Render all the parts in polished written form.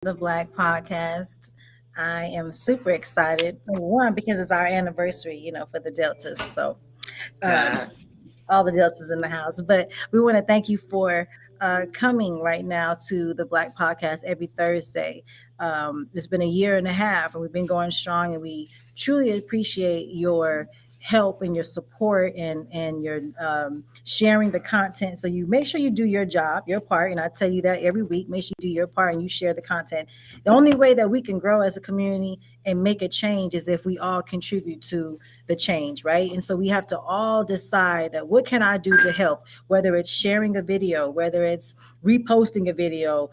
the Black Podcast. I am super excited. Number one, because it's our anniversary, for the Deltas. So Yeah. all the Deltas in the house. But we want to thank you for coming right now to the Black Podcast every Thursday. It's been a year and a half, and we've been going strong, and we truly appreciate your help and your support and your sharing the content. So you make sure you do your job, your part, and I tell you that every week. Make sure you do your part and you share the content. The only way that we can grow as a community and make a change is if we all contribute to the change, right? And so we have to all decide that what can I do to help, whether it's sharing a video, whether it's reposting a video,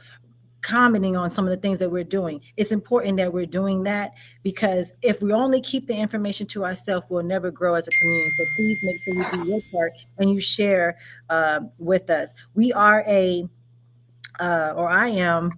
commenting on some of the things that we're doing. It's important that we're doing that, because if we only keep the information to ourselves, we'll never grow as a community. So please make sure you do your part and you share with us. We are or I am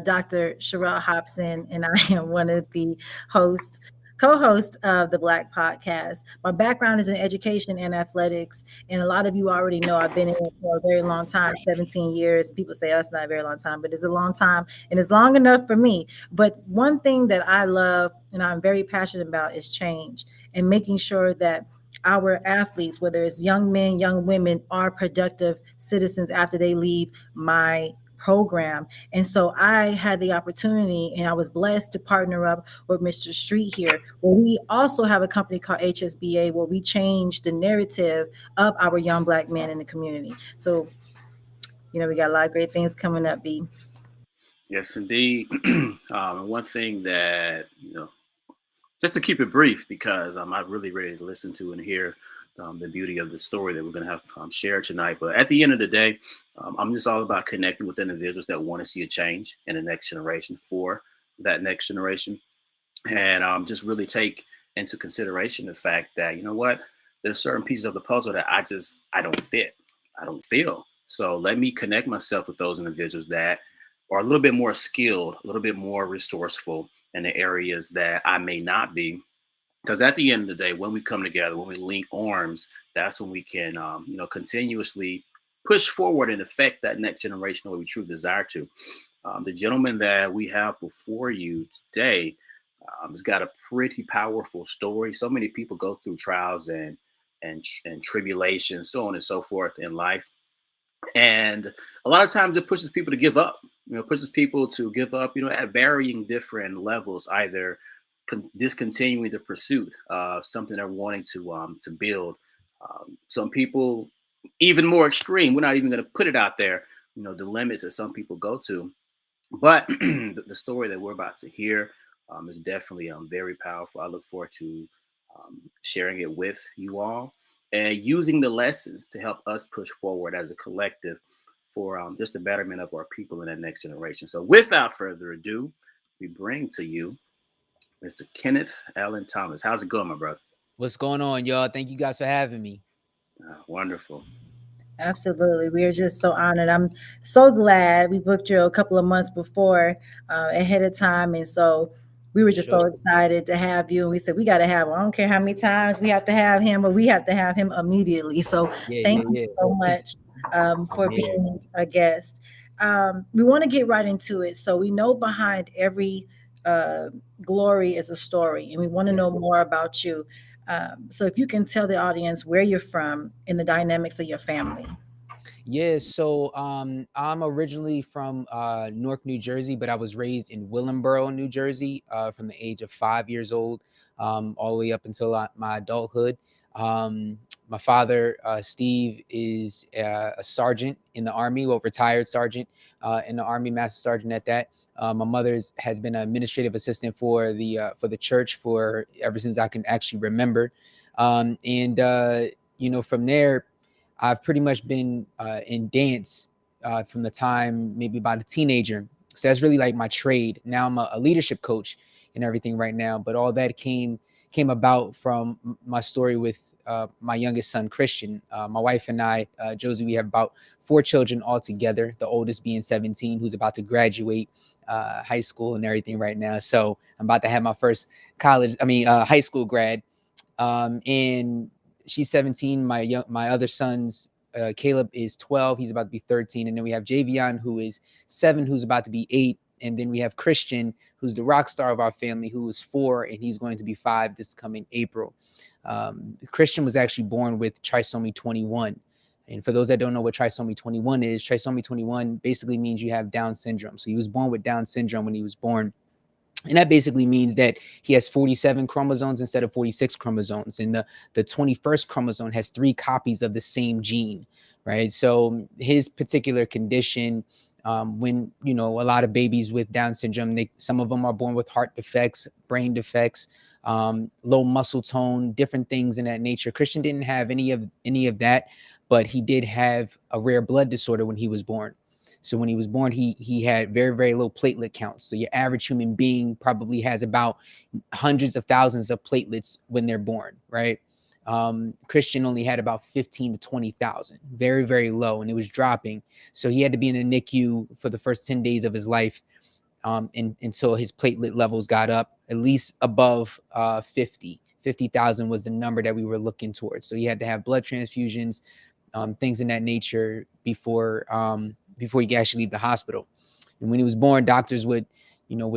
Dr. Sherelle Hobson, and I am one of the hosts, co-hosts of the Black Podcast. My background is in education and athletics, and a lot of you already know I've been in it for a very long time, 17 years. People say that's not a very long time, but it's a long time, and it's long enough for me. But one thing that I love and I'm very passionate about is change and making sure that our athletes, whether it's young men, young women, are productive citizens after they leave my program. And so I had the opportunity and I was blessed to partner up with Mr. Street here, where we also have a company called HSBA, where we change the narrative of our young Black men in the community. So, we got a lot of great things coming up, B. Yes, indeed. One thing that, just to keep it brief, because I really ready to listen to and hear the beauty of the story that we're going to have shared tonight. But at the end of the day, I'm just all about connecting with individuals that want to see a change in the next generation for that next generation. And just really take into consideration the fact that, you know what, there's certain pieces of the puzzle that I don't fit. I don't feel. So let me connect myself with those individuals that are a little bit more skilled, a little bit more resourceful in the areas that I may not be. Because at the end of the day, when we come together, when we link arms, that's when we can, continuously push forward and affect that next generation the way we truly desire to. The gentleman that we have before you today has got a pretty powerful story. So many people go through trials and tribulations, so on and so forth in life, and a lot of times it pushes people to give up. Pushes people to give up. At varying different levels, either discontinuing the pursuit of something they're wanting to build. Some people even more extreme. We're not even going to put it out there. The limits that some people go to. But the story that we're about to hear is definitely very powerful. I look forward to sharing it with you all and using the lessons to help us push forward as a collective for just the betterment of our people in that next generation. So, without further ado, we bring to you Mr. Kenneth Allen Thomas. How's it going, my brother? What's going on, y'all? Thank you guys for having me. Wonderful. Absolutely. We are just so honored. I'm so glad we booked you a couple of months before, ahead of time. And so we were For just sure. so excited to have you. And we said, we got to have him. I don't care how many times we have to have him, but we have to have him immediately. So Yeah, thank yeah, you yeah. so much I'm for here. being a guest. We want to get right into it. So we know behind every uh, glory is a story, and we want to Yeah. know more about you. So if you can tell the audience where you're from and the dynamics of your family. Yeah, so I'm originally from Newark, New Jersey, but I was raised in Willingboro, New Jersey, from the age of 5 years old, all the way up until my adulthood. Um, my father, Steve, is a sergeant in the Army, well, retired sergeant in the Army, master sergeant at that. My mother's has been an administrative assistant for the church for ever since I can actually remember, and from there I've pretty much been in dance from the time maybe about a teenager. So that's really like my trade. Now I'm a leadership coach and everything right now. But all that came about from my story with my youngest son, Kristian. My wife and I, Josie, we have about 4 children altogether. The oldest being 17, who's about to graduate high school and everything right now. So I'm about to have my first high school grad. And she's 17. My other son's Caleb is 12. He's about to be 13, and then we have Javion, who is 7, who's about to be 8. And then we have Kristian, who's the rock star of our family, who is 4, and he's going to be 5 this coming April. Kristian was actually born with trisomy 21. And for those that don't know what trisomy 21 is, trisomy 21 basically means you have Down syndrome. So he was born with Down syndrome when he was born. And that basically means that he has 47 chromosomes instead of 46 chromosomes. And the 21st chromosome has 3 copies of the same gene, right? So his particular condition, when, you know, a lot of babies with Down syndrome, some of them are born with heart defects, brain defects, low muscle tone, different things in that nature. Kristian didn't have any of that, but he did have a rare blood disorder when he was born. So when he was born, he had very, very low platelet counts. So your average human being probably has about hundreds of thousands of platelets when they're born, right? Kristian only had about 15 to 20,000, very, very low, and it was dropping. So he had to be in the NICU for the first 10 days of his life, until his platelet levels got up at least above 50,000 was the number that we were looking towards. So he had to have blood transfusions, things in that nature before he could actually leave the hospital. And when he was born, doctors would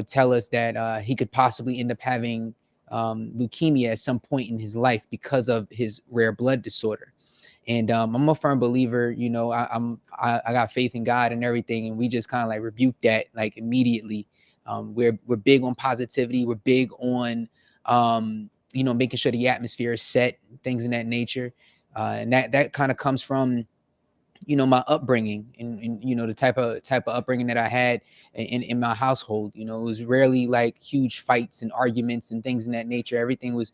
tell us that he could possibly end up having leukemia at some point in his life because of his rare blood disorder. And I'm a firm believer, I got faith in God and everything, and we just kind of like rebuke that like immediately. We're big on positivity. We're big on making sure the atmosphere is set, things in that nature. And that kind of comes from my upbringing and the type of upbringing that I had in my household. It was rarely like huge fights and arguments and things in that nature. Everything was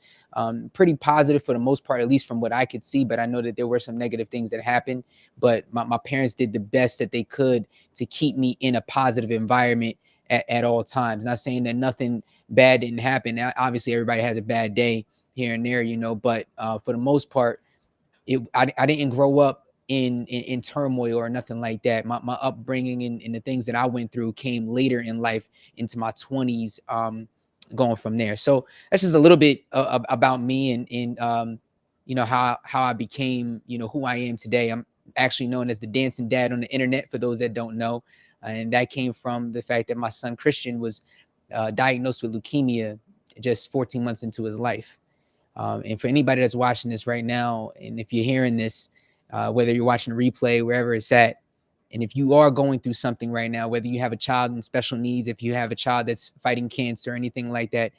pretty positive for the most part, at least from what I could see. But I know that there were some negative things that happened. But my parents did the best that they could to keep me in a positive environment at all times. Not saying that nothing bad didn't happen. Obviously, everybody has a bad day here and there, but for the most part, I didn't grow up in turmoil or nothing like that. My upbringing and the things that I went through came later in life, into my 20s, going from there. So that's just a little bit about me and how I became who I am today. I'm actually known as the dancing dad on the internet, for those that don't know, and that came from the fact that my son Kristian was diagnosed with leukemia just 14 months into his life. And for anybody that's watching this right now, and if you're hearing this, whether you're watching a replay, wherever it's at, and if you are going through something right now, whether you have a child in special needs, if you have a child that's fighting cancer or anything like that,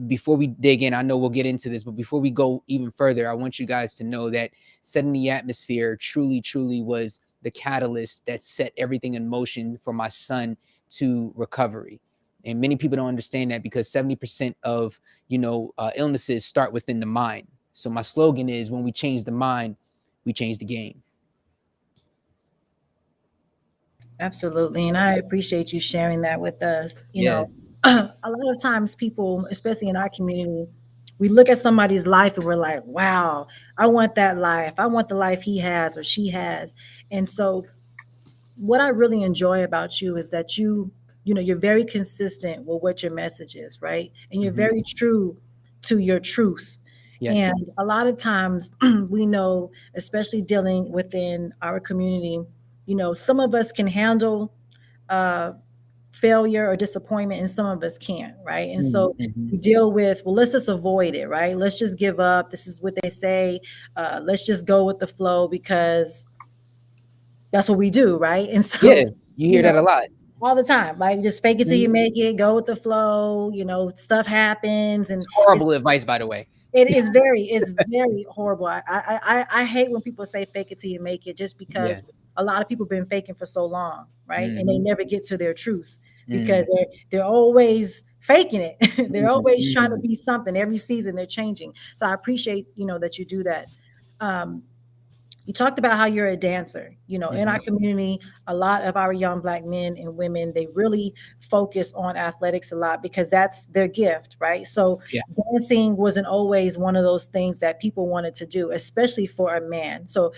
before we dig in, I know we'll get into this, but before we go even further, I want you guys to know that setting the atmosphere truly, truly was the catalyst that set everything in motion for my son to recovery. And many people don't understand that, because 70% of illnesses start within the mind. So my slogan is, when we change the mind, we change the game. Absolutely. And I appreciate you sharing that with us. Yeah. A lot of times people, especially in our community, we look at somebody's life and we're like, wow, I want that life. I want the life he has or she has. And so what I really enjoy about you is that you're very consistent with what your message is, right? And you're very true to your truth. Yes. And a lot of times we know, especially dealing within our community, some of us can handle uh, failure or disappointment, and some of us can't, right? And so we deal with, well, let's just avoid it, right? Let's just give up. This is what they say. Let's just go with the flow, because that's what we do, right? And Yeah, so, you hear that a lot. all the time, like, just fake it till you make it, go with the flow, stuff happens. And It's horrible advice, by the way. it's very horrible. I hate when people say fake it till you make it, just Yeah. because a lot of people been faking for so long, right? And they Mhm. never get to their truth, because they're always faking it. They're always trying to be something. Every season they're changing. So I appreciate, that you do that. You talked about how you're a dancer. In our community, a lot of our young Black men and women, they really focus on athletics a lot, because that's their gift, right? So Yeah. dancing wasn't always one of those things that people wanted to do, especially for a man. So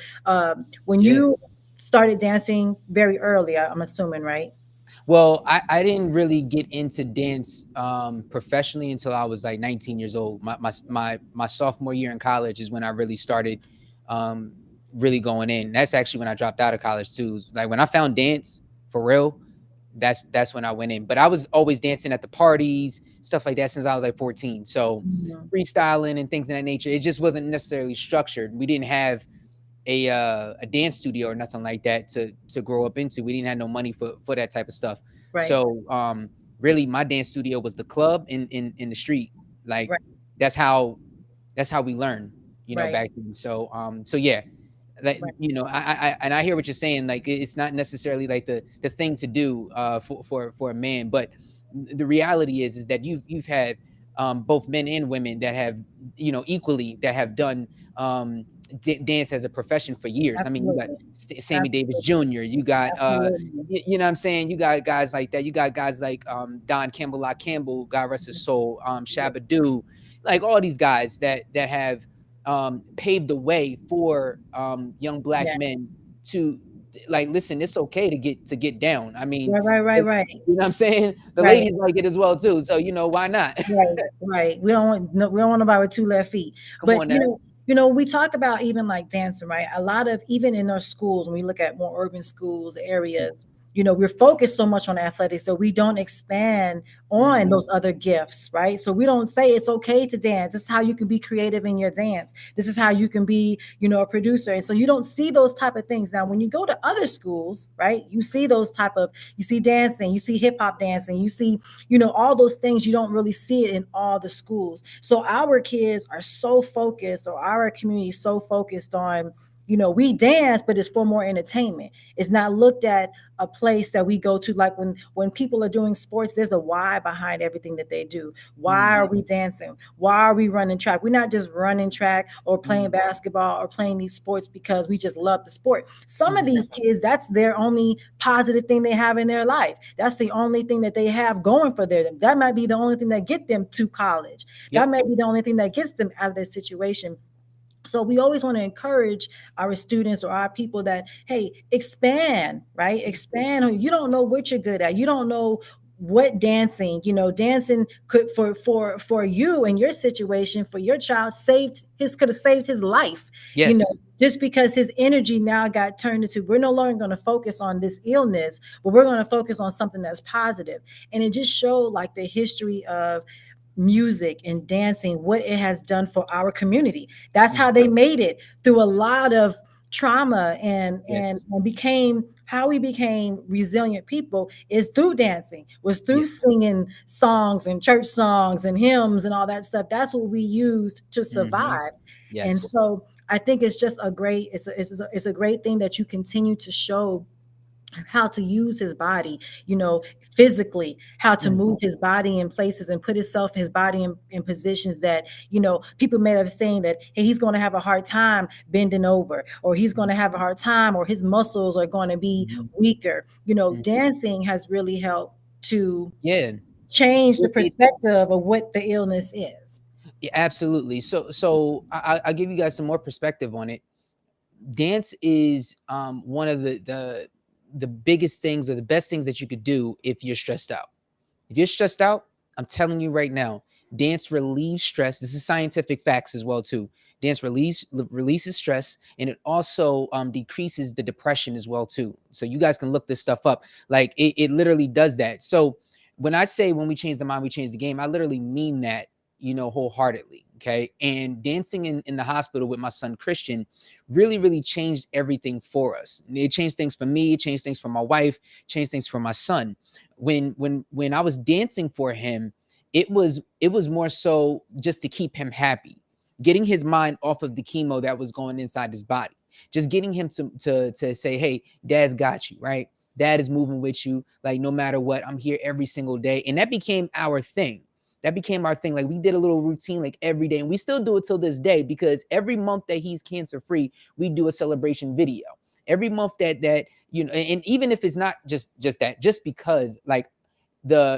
when you started dancing very early, I'm assuming, right? Well, I didn't really get into dance professionally until I was like 19 years old. My sophomore year in college is when I really started really going in. That's actually when I dropped out of college too. Like when I found dance for real, that's when I went in. But I was always dancing at the parties, stuff like that, since I was like 14. So Mhm. freestyling and things of that nature, it just wasn't necessarily structured. We didn't have a dance studio or nothing like that to grow up into. We didn't have no money for that type of stuff. Right. So really my dance studio was the club in the street. Like Right. that's how we learn, Right. back then. So so yeah, that, Right. I and I hear what you're saying. Like it's not necessarily like the thing to do for a man, but the reality is that you've had both men and women that have, equally, that have done dance as a profession for years. I mean, you got Absolutely. Sammy Davis Absolutely. Jr. You got Absolutely. you know what I'm saying? You got guys like that. You got guys like Don Campbell, Campbell, God rest his soul, Yeah. Shabba-Doo, like all these guys that have paved the way for young black Yeah. men to, like, listen, it's okay to get down. I mean, Right. Right. Right. Right. you know what I'm saying? The Right. ladies like it as well too. So why not? Right, right. We don't want no, we don't want nobody with two left feet. Come But on now. we talk about even like dancing, right? A lot of even in our schools, when we look at more urban schools, areas, we're focused so much on athletics, so we don't expand on Mhm. those other gifts, right? So we don't say it's okay to dance. This is how you can be creative in your dance. This is how you can be, a producer. And so you don't see those type of things. Now, when you go to other schools, right, you see you see dancing, you see hip hop dancing, you see all those things. You don't really see it in all the schools. So our kids are so focused, or our community is so focused on, we dance, but it's for more entertainment. It's not looked at a place that we go to, like when people are doing sports, there's a why behind everything that they do. Why are Mhm. we dancing? Why are we running track? We're not just running track or playing Mhm. basketball or playing these sports because we just love the sport. Some of Mhm. these kids, that's their only positive thing they have in their life. That's the only thing that they have going for them. That might be the only thing that get them to college. That Yep. might be the only thing that gets them out of their situation. So we always want to encourage our students or our people that, hey, expand, right? Expand. You don't know what you're good at. You don't know what dancing could, for you and your situation, for your child, could have saved his life, you know Yes. just because his energy now got turned into, we're no longer going to focus on this illness, but we're going to focus on something that's positive. And it just showed like the history of music and dancing, what it has done for our community. That's how Mhm. they made it through a lot of trauma, Yes. and became how we became resilient people is through dancing, was through Yes. singing songs and church songs and hymns and all that stuff. That's what we used to Mhm. survive. And Yes. so I think it's just it's a great thing that you continue to show how to use his body, physically, how to Mhm. move his body in places and put his body in positions that, people may have saying that, hey, he's going to have a hard time bending over, or he's going to have a hard time, or his muscles are going to be Mhm. weaker. Mhm. Dancing has really helped to Yeah. change the It perspective of what the illness is. Yeah, absolutely. So I'll give you guys some more perspective on it. Dance is one of the biggest things, or the best things that you could do if you're stressed out. If you're stressed out, I'm telling you right now, dance relieves stress. This is scientific facts as well too. Dance releases stress, and it also decreases the depression as well too. So you guys can look this stuff up. Like it literally does that. So when I say when we change the mind, we change the game, I literally mean that, wholeheartedly. Okay. And dancing in the hospital with my son Kristian really, really changed everything for us. It changed things for me, it changed things for my wife, changed things for my son. When I was dancing for him, it was more so just to keep him happy, getting his mind off of the chemo that was going inside his body, just getting him to say, hey, dad's got you, right? Dad is moving with you, like, no matter what, I'm here every single day. And that became our thing. That became our thing. Like, we did a little routine like every day, and we still do it till this day, because every month that he's cancer free, we do a celebration video. Every month that and even if it's not just that, just because, like,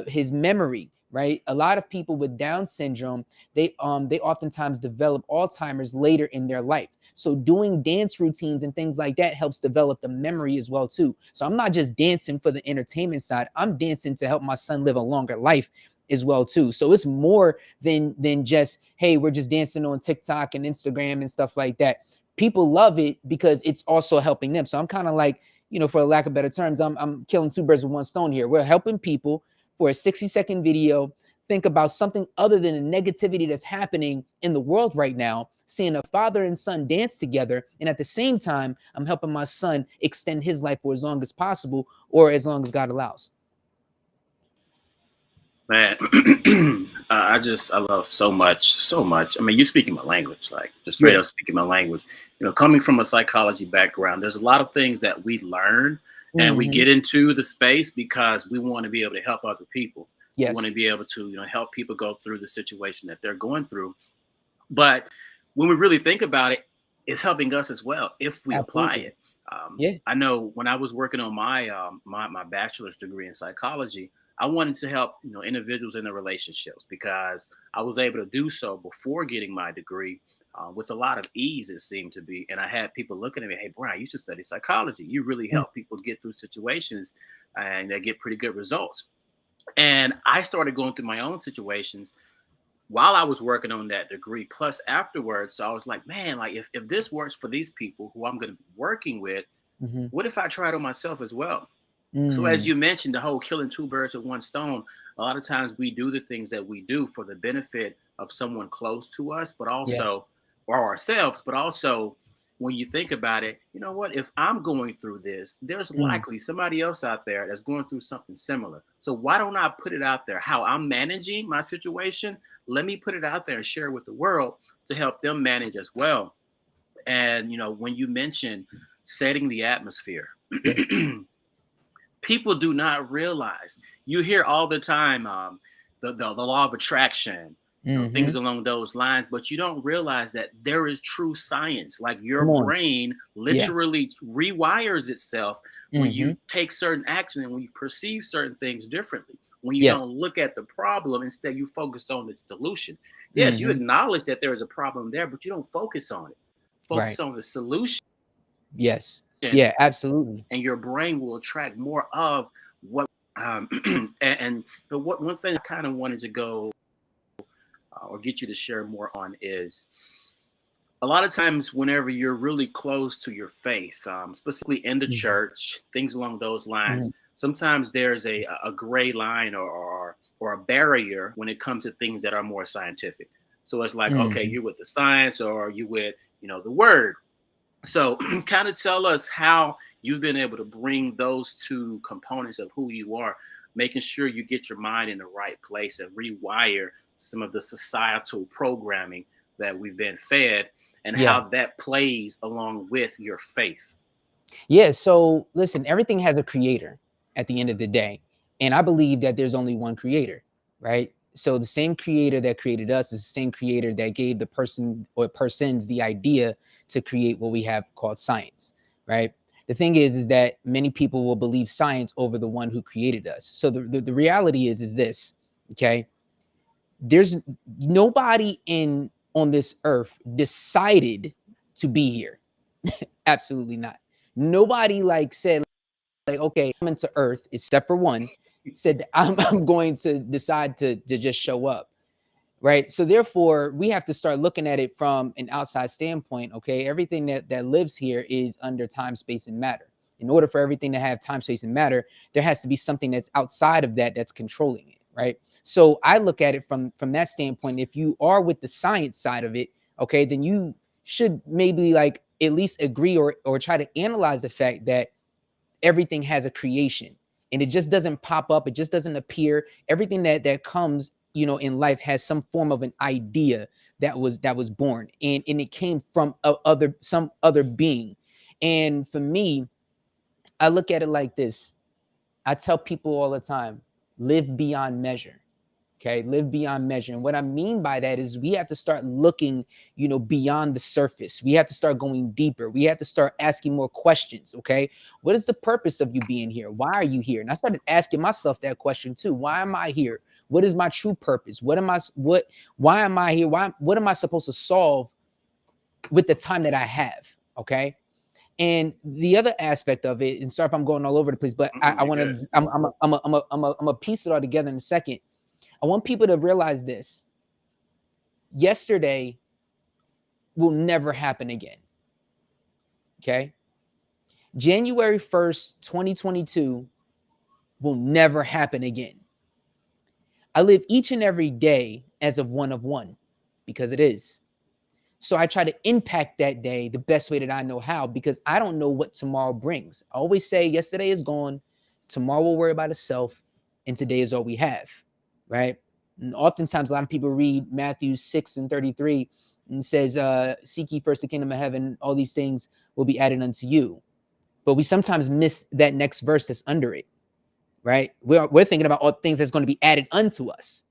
his memory, right? A lot of people with Down syndrome, they oftentimes develop Alzheimer's later in their life. So doing dance routines and things like that helps develop the memory as well too. So I'm not just dancing for the entertainment side, I'm dancing to help my son live a longer life as well too. So it's more than just, hey, we're just dancing on TikTok and Instagram and stuff like that. People love it because it's also helping them. So I'm kind of like, for lack of better terms, I'm killing two birds with one stone here. We're helping people for a 60-second video think about something other than the negativity that's happening in the world right now, seeing a father and son dance together. And at the same time, I'm helping my son extend his life for as long as possible, or as long as God allows. Man, I love so much, so much. I mean, you speaking my language, like just straight up speaking my language. Coming from a psychology background, there's a lot of things that we learn and we get into the space because we want to be able to help other people. Yes. We want to be able to, help people go through the situation that they're going through. But when we really think about it, it's helping us as well if we apply it. I know when I was working on my my bachelor's degree in psychology, I wanted to help individuals in their relationships because I was able to do so before getting my degree with a lot of ease, it seemed to be. And I had people looking at me, "Hey, Brian, you should study psychology. You really help people get through situations and they get pretty good results." And I started going through my own situations while I was working on that degree, plus afterwards. So I was like, man, like if this works for these people who I'm going to be working with, what if I try it on myself as well? So as you mentioned, the whole killing two birds with one stone, a lot of times we do the things that we do for the benefit of someone close to us, but also, or ourselves, but also when you think about it, you know what, if I'm going through this, there's likely somebody else out there that's going through something similar. So why don't I put it out there? How I'm managing my situation, let me put it out there and share it with the world to help them manage as well. And, when you mention setting the atmosphere, people do not realize. You hear all the time the law of attraction, things along those lines, but you don't realize that there is true science. Like your brain literally rewires itself when you take certain action and when you perceive certain things differently. When you don't look at the problem, instead you focus on its solution. Yes, you acknowledge that there is a problem there, but you don't focus on it. Focus on the solution. Yes. Yeah, absolutely. And your brain will attract more of what. But one thing I kind of wanted to go or get you to share more on is a lot of times whenever you're really close to your faith, specifically in the church, things along those lines, sometimes there's a gray line or a barrier when it comes to things that are more scientific. So it's like, okay, you're with the science or you with, the word. So kind of tell us how you've been able to bring those two components of who you are, making sure you get your mind in the right place and rewire some of the societal programming that we've been fed and how that plays along with your faith. Yeah. So listen, everything has a creator at the end of the day. And I believe that there's only one creator, right? So the same creator that created us is the same creator that gave the person or persons the idea to create what we have called science, right? The thing is that many people will believe science over the one who created us. So the reality is this, okay? There's nobody on this earth decided to be here. Absolutely not. Nobody said okay, I'm into earth, except for one, said I'm going to decide to just show up. Right. So therefore, we have to start looking at it from an outside standpoint. Okay. Everything that lives here is under time, space, and matter. In order for everything to have time, space, and matter, there has to be something that's outside of that that's controlling it. Right. So I look at it from that standpoint. If you are with the science side of it, okay, then you should maybe at least agree or try to analyze the fact that everything has a creation and it just doesn't pop up. It just doesn't appear. Everything that comes, in life has some form of an idea that was born and it came from some other being. And for me, I look at it like this. I tell people all the time, live beyond measure. Okay, live beyond measure. And what I mean by that is we have to start looking, beyond the surface. We have to start going deeper. We have to start asking more questions. Okay, what is the purpose of you being here? Why are you here? And I started asking myself that question too. Why am I here? What is my true purpose? Why am I here? What am I supposed to solve with the time that I have? Okay. And the other aspect of it, and sorry if I'm going all over the place, but I want to, I'm a piece it all together in a second. I want people to realize this. Yesterday will never happen again. Okay. January 1st, 2022 will never happen again. I live each and every day as of one because it is. So I try to impact that day the best way that I know how, because I don't know what tomorrow brings. I always say yesterday is gone, tomorrow will worry about itself, and today is all we have, right? And oftentimes a lot of people read Matthew 6:33 and says, seek ye first the kingdom of heaven, all these things will be added unto you. But we sometimes miss that next verse that's under it, right? We're thinking about all things that's going to be added unto us,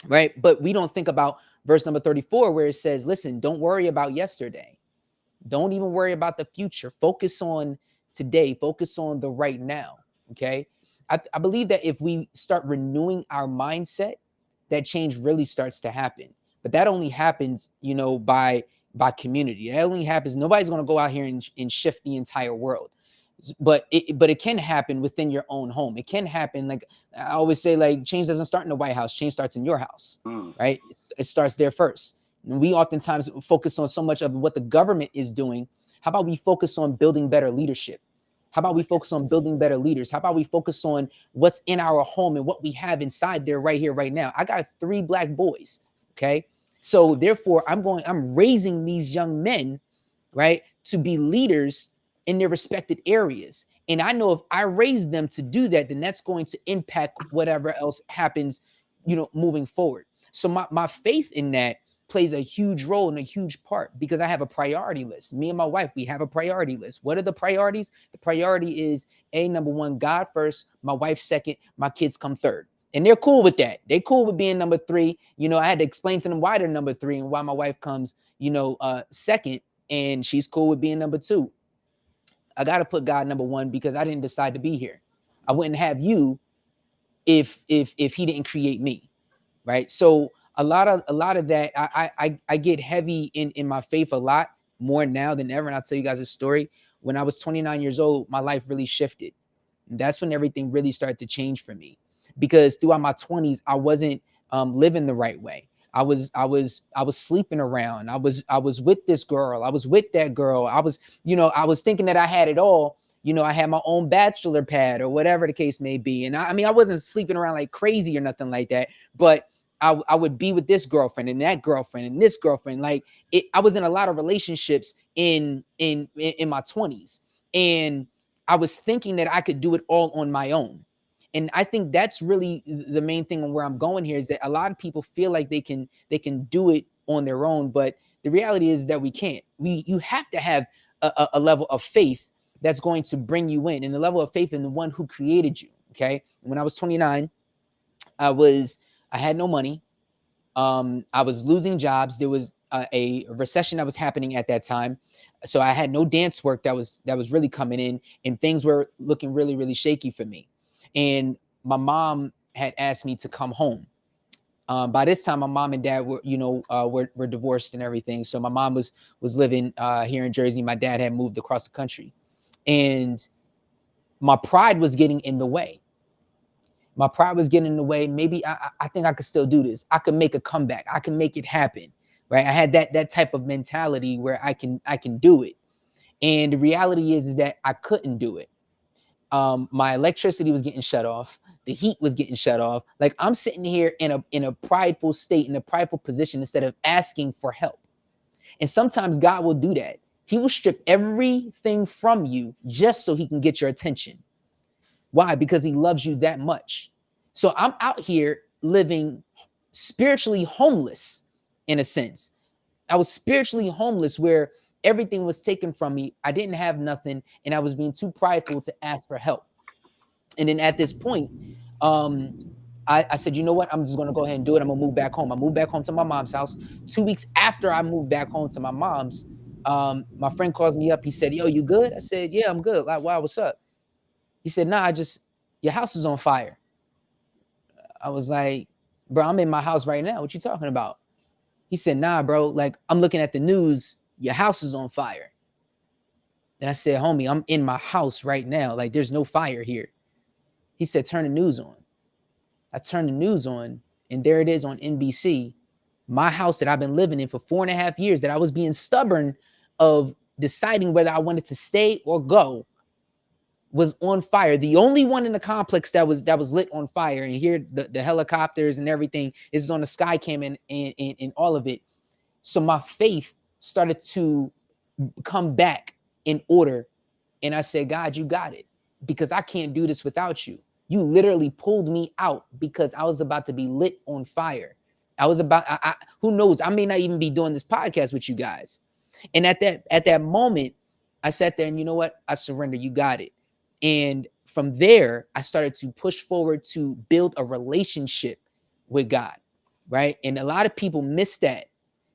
right? But we don't think about verse number 34, where it says, listen, don't worry about yesterday. Don't even worry about the future. Focus on today. Focus on the right now. Okay. I believe that if we start renewing our mindset, that change really starts to happen. But that only happens, by community. That only happens. Nobody's going to go out here and shift the entire world. But it can happen within your own home. It can happen, like I always say, like change doesn't start in the White House. Change starts in your house, right? It starts there first. And we oftentimes focus on so much of what the government is doing. How about we focus on building better leadership? How about we focus on building better leaders? How about we focus on what's in our home and what we have inside there right here, right now? I got 3 Black boys. Okay. So therefore, I'm raising these young men, right, to be leaders in their respected areas. And I know if I raise them to do that, then that's going to impact whatever else happens, moving forward. So my faith in that plays a huge role and a huge part, because I have a priority list. Me and my wife, we have a priority list. What are the priorities? The priority is number 1, God first, my wife second, my kids come third. And they're cool with that. They're cool with being number 3. I had to explain to them why they're number 3 and why my wife comes, second, and she's cool with being number 2. I got to put God number 1 because I didn't decide to be here. I wouldn't have you if he didn't create me, right? So a lot of that, I get heavy in my faith a lot more now than ever. And I'll tell you guys a story. When I was 29 years old, my life really shifted. And that's when everything really started to change for me, because throughout my 20s, I wasn't living the right way. I was sleeping around. I was with this girl. I was with that girl. I was thinking that I had it all. I had my own bachelor pad or whatever the case may be. And I mean, I wasn't sleeping around like crazy or nothing like that, but I would be with this girlfriend and that girlfriend and this girlfriend. Like I was in a lot of relationships in my 20s, and I was thinking that I could do it all on my own. And I think that's really the main thing on where I'm going here, is that a lot of people feel like they can do it on their own, but the reality is that we can't. You have to have a level of faith that's going to bring you in, and the level of faith in the one who created you. Okay. When I was 29, I had no money. I was losing jobs. There was a recession that was happening at that time. So I had no dance work that was really coming in, and things were looking really, really shaky for me. And my mom had asked me to come home. By this time, my mom and dad were divorced and everything. So my mom was living here in Jersey. My dad had moved across the country, and my pride was getting in the way. My pride was getting in the way. Maybe I think I could still do this. I could make a comeback. I can make it happen, right? I had that type of mentality where I can do it. And the reality is that I couldn't do it. My electricity was getting shut off. The heat was getting shut off. Like, I'm sitting here in a prideful state, in a prideful position, instead of asking for help. And sometimes God will do that. He will strip everything from you just so he can get your attention. Why? Because he loves you that much. So I'm out here living spiritually homeless, in a sense. I was spiritually homeless, where everything was taken from me. I didn't have nothing, and I was being too prideful to ask for help. And then at this point, I said, you know what? I'm just going to go ahead and do it. I'm going to move back home. I moved back home to my mom's house. 2 weeks after I moved back home to my mom's, my friend calls me up. He said, yo, you good? I said, yeah, I'm good. Like, wow, what's up? He said, nah, your house is on fire. I was like, bro, I'm in my house right now. What you talking about? He said, nah, bro, like, I'm looking at the news. Your house is on fire. And I said, homie, I'm in my house right now. Like, there's no fire here. He said, turn the news on. I turned the news on, and there it is on NBC. My house that I've been living in for 4.5 years, that I was being stubborn of deciding whether I wanted to stay or go, was on fire. The only one in the complex that was lit on fire. And here the helicopters and everything is on the sky cam and all of it. So my faith started to come back in order. And I said, God, you got it, because I can't do this without you. You literally pulled me out because I was about to be lit on fire. I was about, who knows? I may not even be doing this podcast with you guys. And at that moment, I sat there and, you know what? I surrender. You got it. And from there, I started to push forward to build a relationship with God, right? And a lot of people miss that.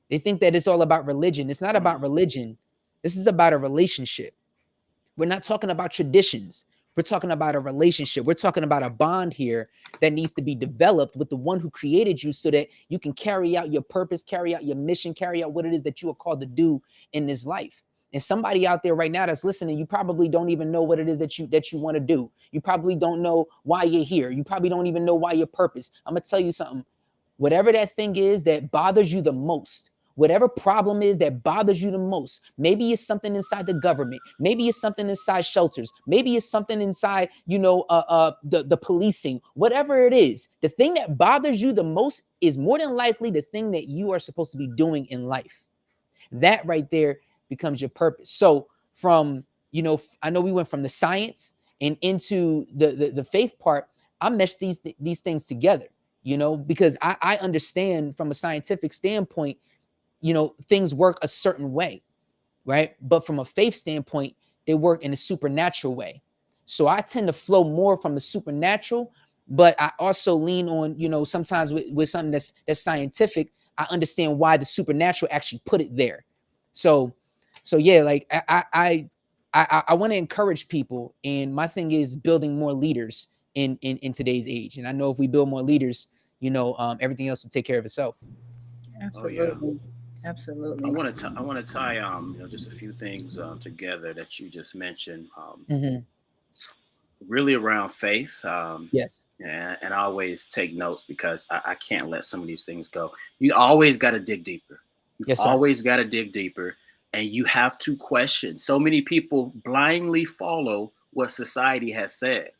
They think that it's all about religion. It's not about religion. This is about a relationship. We're not talking about traditions. We're talking about a relationship. We're talking about a bond here that needs to be developed with the one who created you so that you can carry out your purpose, carry out your mission, carry out what it is that you are called to do in this life. And somebody out there right now that's listening, you probably don't even know what it is that you want to do. You probably don't know why you're here. You probably don't even know why your purpose. I'm going to tell you something. Whatever that thing is that bothers you the most, whatever problem is that bothers you the most, maybe it's something inside the government, maybe it's something inside shelters, maybe it's something inside, the policing, whatever it is, the thing that bothers you the most is more than likely the thing that you are supposed to be doing in life. That right there becomes your purpose. So from, I know we went from the science and into the faith part. I meshed these things together, because I understand from a scientific standpoint, things work a certain way, right? But from a faith standpoint, they work in a supernatural way. So I tend to flow more from the supernatural, but I also lean on, sometimes with something that's scientific, I understand why the supernatural actually put it there. So yeah, like I want to encourage people, and my thing is building more leaders in today's age. And I know if we build more leaders, everything else will take care of itself. Absolutely. Oh, yeah. Absolutely. I want to tie just a few things together that you just mentioned. Mm-hmm. Really around faith. Yes. And I always take notes because I can't let some of these things go. You always got to dig deeper. You've Yes, sir. always got to dig deeper, and you have to question. So many people blindly follow what society has said.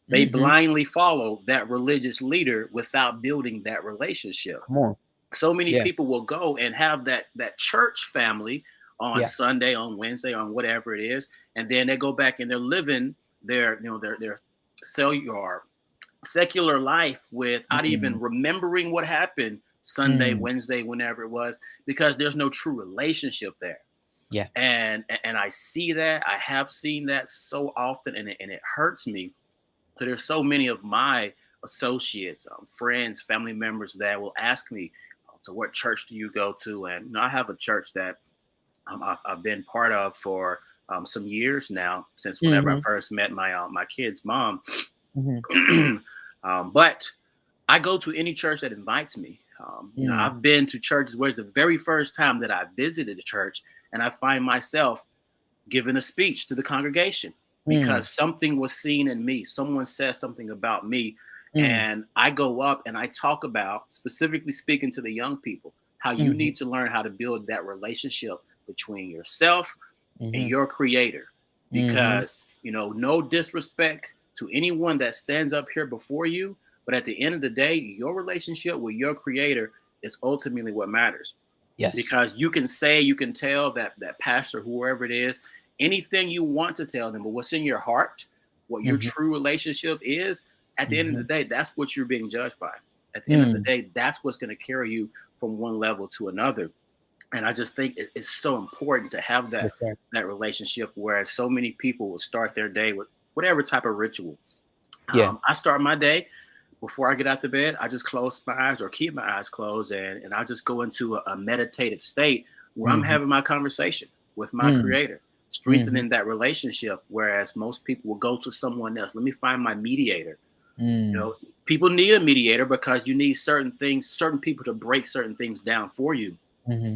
They Mm-hmm. blindly follow that religious leader without building that relationship. Come on. So many Yeah. people will go and have that church family on Yeah. Sunday, on Wednesday, on whatever it is, and then they go back and they're living their cellular secular life without even remembering what happened Sunday, Wednesday, whenever it was, because there's no true relationship there. Yeah. And I see that. I have seen that so often, and it hurts me. So there's so many of my associates, friends, family members that will ask me, "So what church do you go to?" And I have a church that I've been part of for some years now, since whenever I first met my kid's mom. Mm-hmm. But I go to any church that invites me. I've been to churches where it's the very first time that I visited a church, and I find myself giving a speech to the congregation because something was seen in me. Someone says something about me, and I go up and I talk about, specifically speaking to the young people, how you need to learn how to build that relationship between yourself and your creator. Because, no disrespect to anyone that stands up here before you, but at the end of the day, your relationship with your creator is ultimately what matters. Yes. Because you can say, you can tell that pastor, whoever it is, anything you want to tell them, but what's in your heart, what your true relationship is, at the end of the day, that's what you're being judged by. At the end of the day, that's what's going to carry you from one level to another. And I just think it's so important to have that relationship, whereas so many people will start their day with whatever type of ritual. I start my day before I get out of bed. I just close my eyes or keep my eyes closed, and I just go into a meditative state where I'm having my conversation with my creator, strengthening that relationship. Whereas most people will go to someone else. Let me find my mediator. People need a mediator because you need certain things, certain people to break certain things down for you.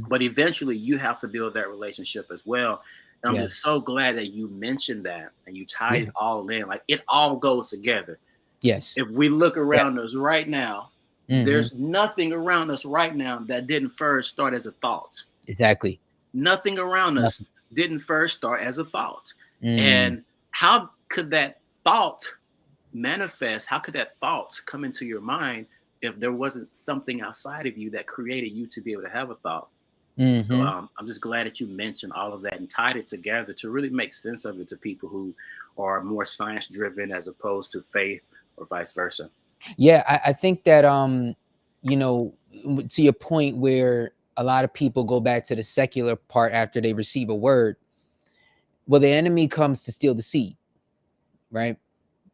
But eventually you have to build that relationship as well. And I'm just so glad that you mentioned that and you tied it all in. Like, it all goes together. Yes. If we look around us right now, there's nothing around us right now that didn't first start as a thought. Exactly. Nothing around us didn't first start as a thought. And how could that thought manifest? How could that thought come into your mind if there wasn't something outside of you that created you to be able to have a thought? So Mm-hmm. I'm just glad that you mentioned all of that and tied it together to really make sense of it to people who are more science driven as opposed to faith or vice versa. Yeah, I think that you know, to your point where a lot of people go back to the secular part after they receive a word. Well, the enemy comes to steal the seed, right?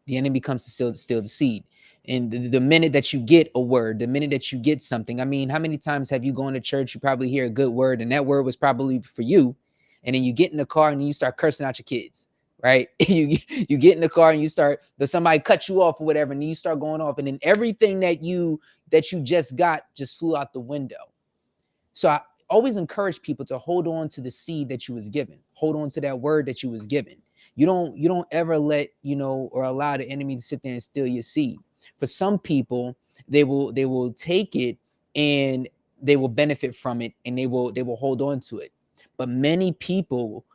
The enemy comes to steal the seed. And the minute that you get a word, the minute that you get something, I mean, how many times have you gone to church? You probably hear a good word, and that word was probably for you. And then you get in the car and you start cursing out your kids, right? You get in the car and you start, somebody cut you off or whatever, and then you start going off, and then everything that you just got just flew out the window. So I always encourage people to hold on to the seed that you was given. Hold on to that word that you was given. You don't ever let, or allow the enemy to sit there and steal your seed. For some people, they will take it and they will benefit from it, and they will hold on to it. But many people,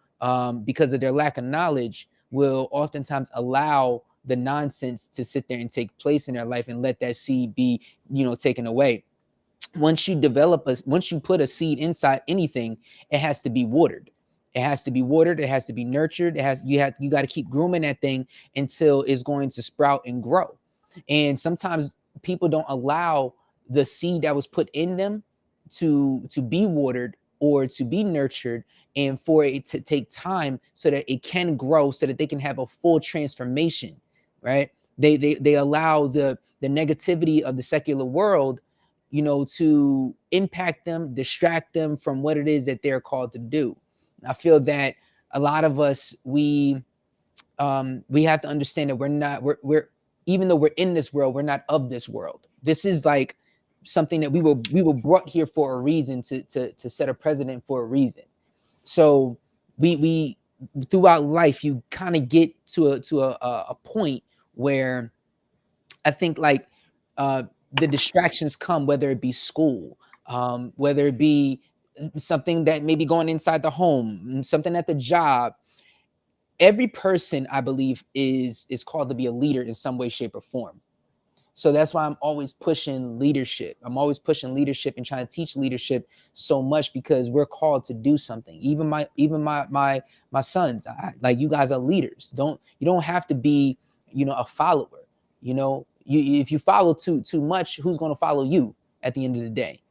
because of their lack of knowledge, will oftentimes allow the nonsense to sit there and take place in their life and let that seed be, taken away. Once you put a seed inside anything, it has to be watered. It has to be watered, it has to be nurtured. You got to keep grooming that thing until it's going to sprout and grow. And sometimes people don't allow the seed that was put in them to be watered or to be nurtured, and for it to take time so that it can grow, so that they can have a full transformation, right? They allow the negativity of the secular world, to impact them, distract them from what it is that they're called to do. I feel that a lot of us, we have to understand that we're even though we're in this world, we're not of this world. This is like something that we were brought here for a reason, to set a precedent for a reason. So we throughout life, you kind of get to a point where I think, like, uh, the distractions come, whether it be school, whether it be something that may be going inside the home, something at the job. Every person, I believe, is called to be a leader in some way, shape, or form. So that's why I'm always pushing leadership. I'm always pushing leadership and trying to teach leadership so much, because we're called to do something. Even my sons, like, you guys are leaders. You don't have to be, a follower. If you follow too much, who's going to follow you at the end of the day,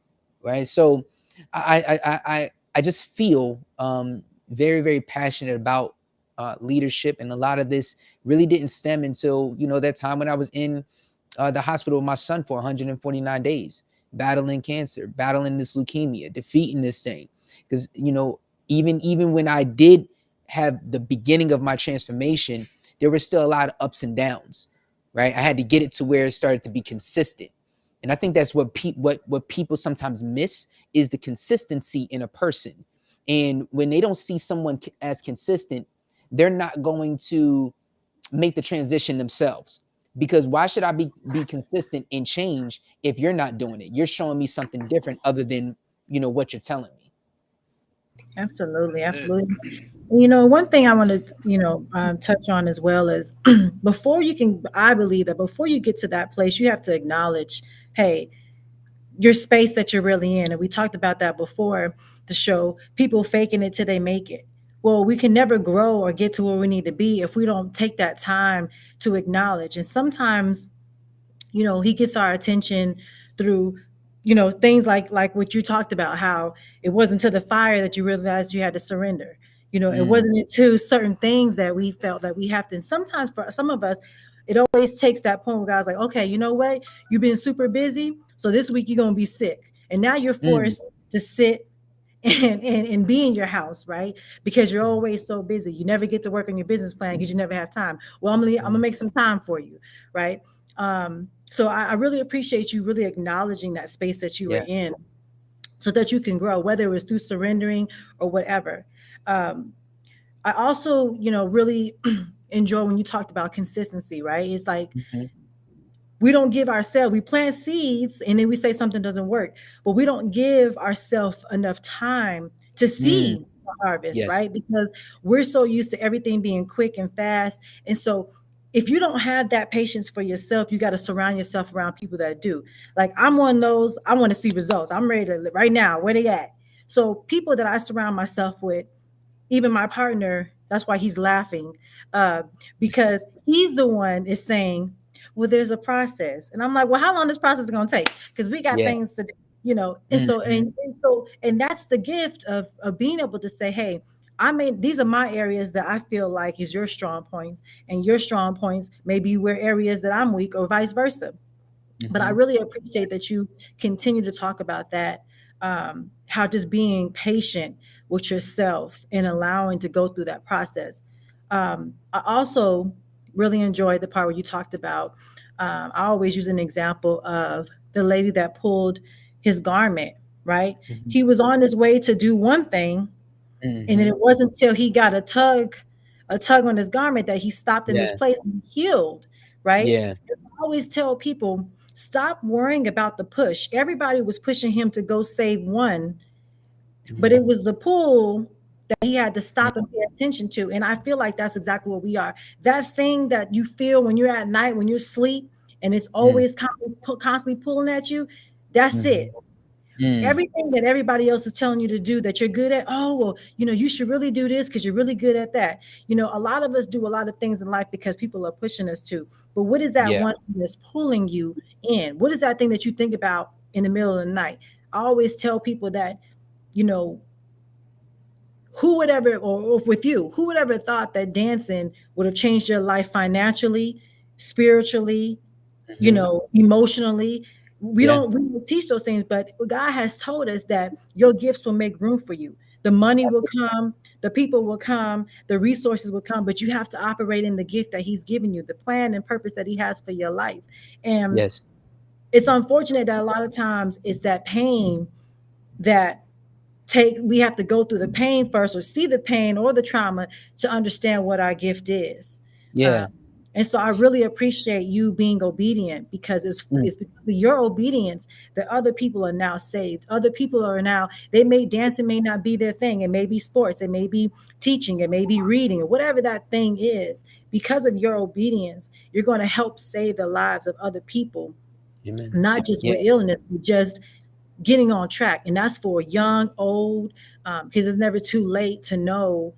right? So I just feel very, very passionate about leadership, and a lot of this really didn't stem until, that time when I was in the hospital with my son for 149 days, battling cancer, battling this leukemia, defeating this thing. Because, even when I did have the beginning of my transformation, there were still a lot of ups and downs, right? I had to get it to where it started to be consistent. And I think that's what people sometimes miss, is the consistency in a person. And when they don't see someone as consistent, they're not going to make the transition themselves. Because why should I be consistent and change if you're not doing it? You're showing me something different other than, what you're telling me. Absolutely, That's it. absolutely. One thing I want to, touch on as well is before you can, I believe that before you get to that place, you have to acknowledge, hey, your space that you're really in. And we talked about that before the show, people faking it till they make it. Well, we can never grow or get to where we need to be if we don't take that time to acknowledge. And sometimes, he gets our attention through, things like what you talked about, how it wasn't to the fire that you realized you had to surrender. It Mm, wasn't to certain things that we felt that we have to. And sometimes for some of us, it always takes that point where God's like, okay, you know what? You've been super busy. So this week you're going to be sick. And now you're mm, forced to sit and be in your house, right? Because you're always so busy. You never get to work on your business plan because you never have time. Well, I'm gonna mm, make some time for you, right? So I really appreciate you really acknowledging that space that you were yeah. in so that you can grow, whether it was through surrendering or whatever. Um, I also, really enjoy when you talked about consistency, right? It's like Mhm, we don't give ourselves, we plant seeds and then we say something doesn't work, but we don't give ourselves enough time to mm, see. harvest, Yes. right? Because we're so used to everything being quick and fast. And so if you don't have that patience for yourself, you got to surround yourself around people that do. Like I'm one of those, I want to see results. I'm ready to right now, where they at? So people that I surround myself with, even my partner, that's why he's laughing, uh, because he's the one is saying, well, there's a process. And I'm like, well, how long this process is going to take? Because we got Yeah. things to do, you know. And so, Mhm. and that's the gift of being able to say, hey, I mean, these are my areas that I feel like is your strong points, and your strong points maybe were areas that I'm weak, or vice versa. But I Mhm. really appreciate that you continue to talk about that, how just being patient with yourself and allowing to go through that process. I also really enjoyed the part where you talked about, I always use an example of the lady that pulled his garment, right? Mhm. He was on his way to do one thing, and then Mhm. it wasn't until he got a tug on his garment, that he stopped in his Yeah. place and healed, right? Yeah. I always tell people, stop worrying about the push. Everybody was pushing him to go save one, but Mhm. it was the pull that he had to Mm. stop and pay attention to. And I feel like that's exactly what we are. That thing that you feel when you're at night, when you're asleep, and it's Mm. always constantly pulling at you, that's it. Mhm. Mm. Everything that everybody else is telling you to do that you're good at, oh well, you should really do this because you're really good at that. A lot of us do a lot of things in life because people are pushing us to. But what is that Yeah. one thing that's pulling you in? What is that thing that you think about in the middle of the night? I always tell people that, you know who would ever, or with you, who would ever thought that dancing would have changed your life financially, spiritually, Mhm. emotionally? We Yeah. don't we don't teach those things, but God has told us that your gifts will make room for you. The money will come, the people will come, the resources will come, but you have to operate in the gift that He's given you, the plan and purpose that He has for your life. And Yes. it's unfortunate that a lot of times it's that pain that we have to go through the pain first, or see the pain or the trauma, to understand what our gift is. uh, Yeah. and so I really appreciate you being obedient, because Mm. it's because of your obedience that other people are now saved. Other people are now, they may dancing may not be their thing, it may be sports, it may be teaching, it may be reading, or whatever that thing is. Because of your obedience, you're going to help save the lives of other people, Amen. not just Yeah. with illness, but just getting on track. And that's for young, old, because it's never too late to know,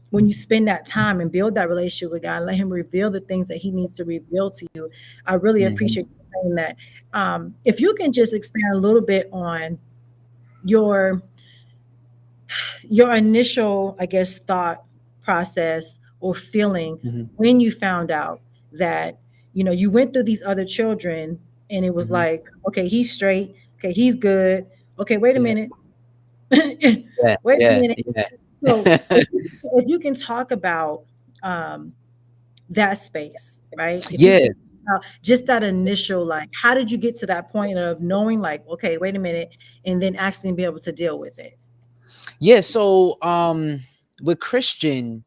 when you spend that time and build that relationship with God, let Him reveal the things that He needs to reveal to you. I really Mhm. appreciate you saying that. If you can just expand a little bit on your your initial, I guess, thought process or feeling Mhm. when you found out that, you went through these other children, and it was Mhm. like, okay, he's straight, okay, he's good, okay, wait a Yeah. minute. Wait Yeah. a Yeah. minute. So Yeah. if you can talk about, um, that space, right? If you Yeah. can talk about just that initial, like, how did you get to that point of knowing, like, okay, wait a minute, and then actually be able to deal with it? Yeah. So with Christian,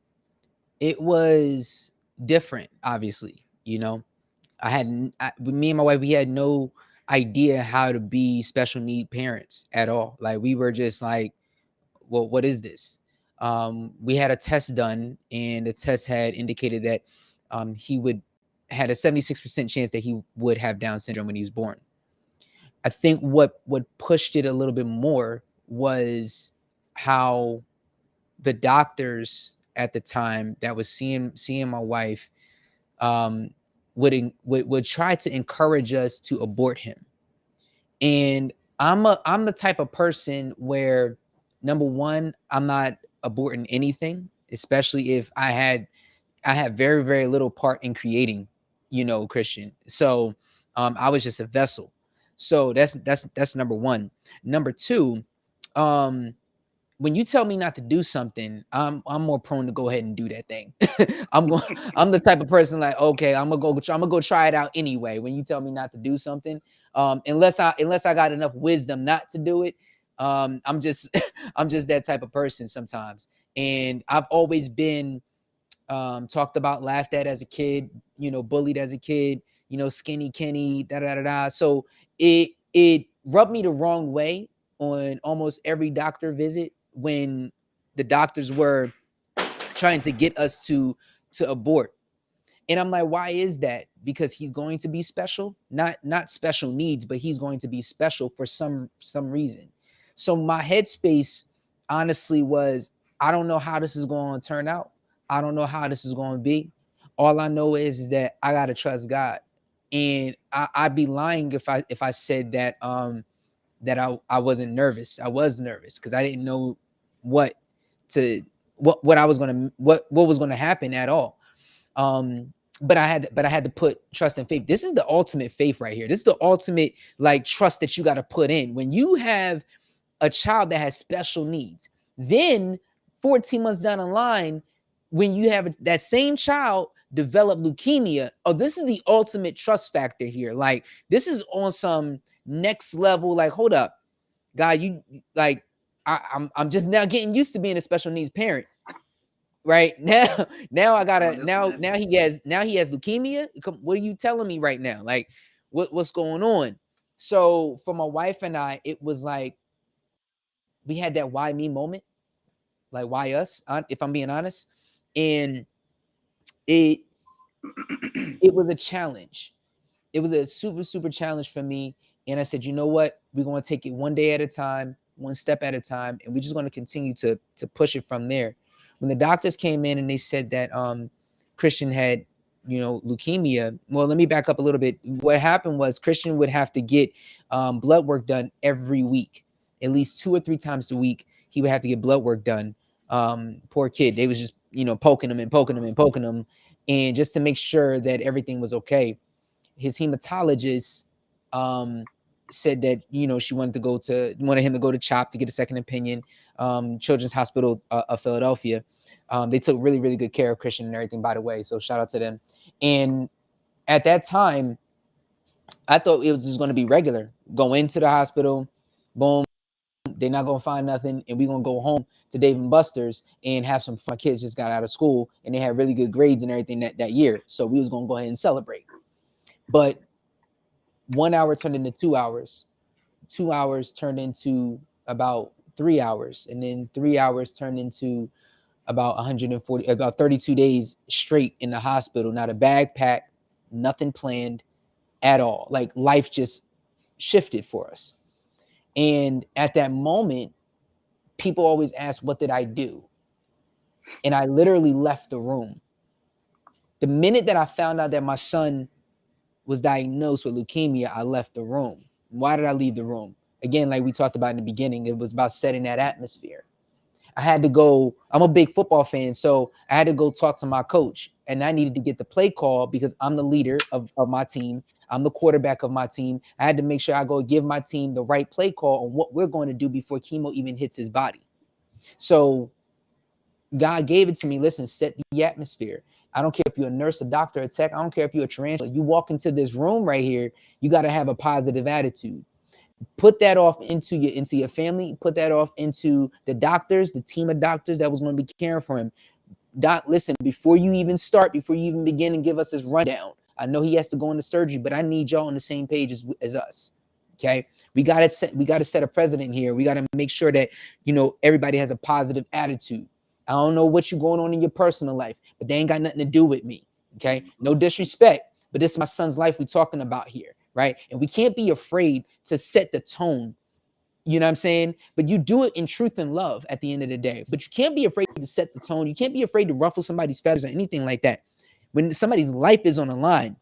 it was different, obviously. Me and my wife, we had no idea how to be special need parents at all. Like, we were just like, well, what is this? We had a test done, and the test had indicated that he would had a 76% chance that he would have Down syndrome when he was born. I think what pushed it a little bit more was how the doctors at the time that was seeing my wife, um, would try to encourage us to abort him. And I'm the type of person where, number one, I'm not aborting anything, especially if I had very, very little part in creating, Christian. So I was just a vessel. So that's number one. Number two, um, when you tell me not to do something, I'm more prone to go ahead and do that thing. I'm the type of person like, okay, I'm gonna go try it out anyway. When you tell me not to do something, unless I got enough wisdom not to do it, I'm just I'm just that type of person sometimes. And I've always been talked about, laughed at as a kid, bullied as a kid, skinny Kenny, da da da da. So it rubbed me the wrong way on almost every doctor visit when the doctors were trying to get us to abort. And I'm like, why is that? Because he's going to be special, not special needs, but he's going to be special for some reason. So my headspace honestly was, I don't know how this is going to turn out. I don't know how this is going to be. All I know is that I gotta trust God. And I'd be lying if I said that that I wasn't nervous. I was nervous because I didn't know what to what I was gonna what was gonna happen at all. But I had to put trust and faith. This is the ultimate faith right here. This is the ultimate like trust that you got to put in when you have a child that has special needs. Then 14 months down the line, when you have that same child develop leukemia, oh, this is the ultimate trust factor here. Like this is on some next level. Like, hold up, God, you like I'm just now getting used to being a special needs parent. Right now I gotta now he has leukemia. What are you telling me right now? Like what's going on? So for my wife and I, it was like we had that why me moment, like why us, if I'm being honest. And it was a challenge. It was a super challenge for me. And I said, you know what, we're going to take it one day at a time, one step at a time, and we're just going to continue to push it from there. When the doctors came in and they said that Kristian had leukemia, well, let me back up a little bit. What happened was Kristian would have to get blood work done every week, at least 2 or 3 times a week. He would have to get blood work done. Poor kid. They was just poking him and just to make sure that everything was okay. His hematologist said that she wanted him to go to CHOP to get a second opinion. Children's Hospital of Philadelphia. They took really good care of Kristian and everything, by the way. So shout out to them. And at that time, I thought it was just going to be regular. Go into the hospital, boom. They're not going to find nothing, and we're going to go home to Dave & Buster's and have some fun. Kids just got out of school, and they had really good grades and everything that year. So we was going to go ahead and celebrate. But 1 hour turned into 2 hours. 2 hours turned into about 3 hours. And then 3 hours turned into about 32 days straight in the hospital. Not a bag packed, nothing planned at all. Like life just shifted for us. And at that moment, people always ask, what did I do? And I literally left the room. The minute that I found out that my son was diagnosed with leukemia, I left the room. Why did I leave the room? Again, like we talked about in the beginning, it was about setting that atmosphere. I had to go, I'm a big football fan, so I had to go talk to my coach, and I needed to get the play call because I'm the leader of my team. I'm the quarterback of my team. I had to make sure I go give my team the right play call on what we're going to do before chemo even hits his body. So God gave it to me. Listen, set the atmosphere. I don't care if you're a nurse, a doctor, a tech. I don't care if you're a tarantula. You walk into this room right here, you got to have a positive attitude. Put that off into your family. Put that off into the doctors, the team of doctors that was going to be caring for him. Doc, listen, before you even begin and give us this rundown, I know he has to go into surgery, but I need y'all on the same page as us. Okay, we got to set a precedent here. We got to make sure that everybody has a positive attitude. I don't know what you're going on in your personal life, but they ain't got nothing to do with me. Okay, no disrespect, but this is my son's life we're talking about here, right? And we can't be afraid to set the tone. You know what I'm saying? But you do it in truth and love at the end of the day. But you can't be afraid to set the tone. You can't be afraid to ruffle somebody's feathers or anything like that when somebody's life is on the line.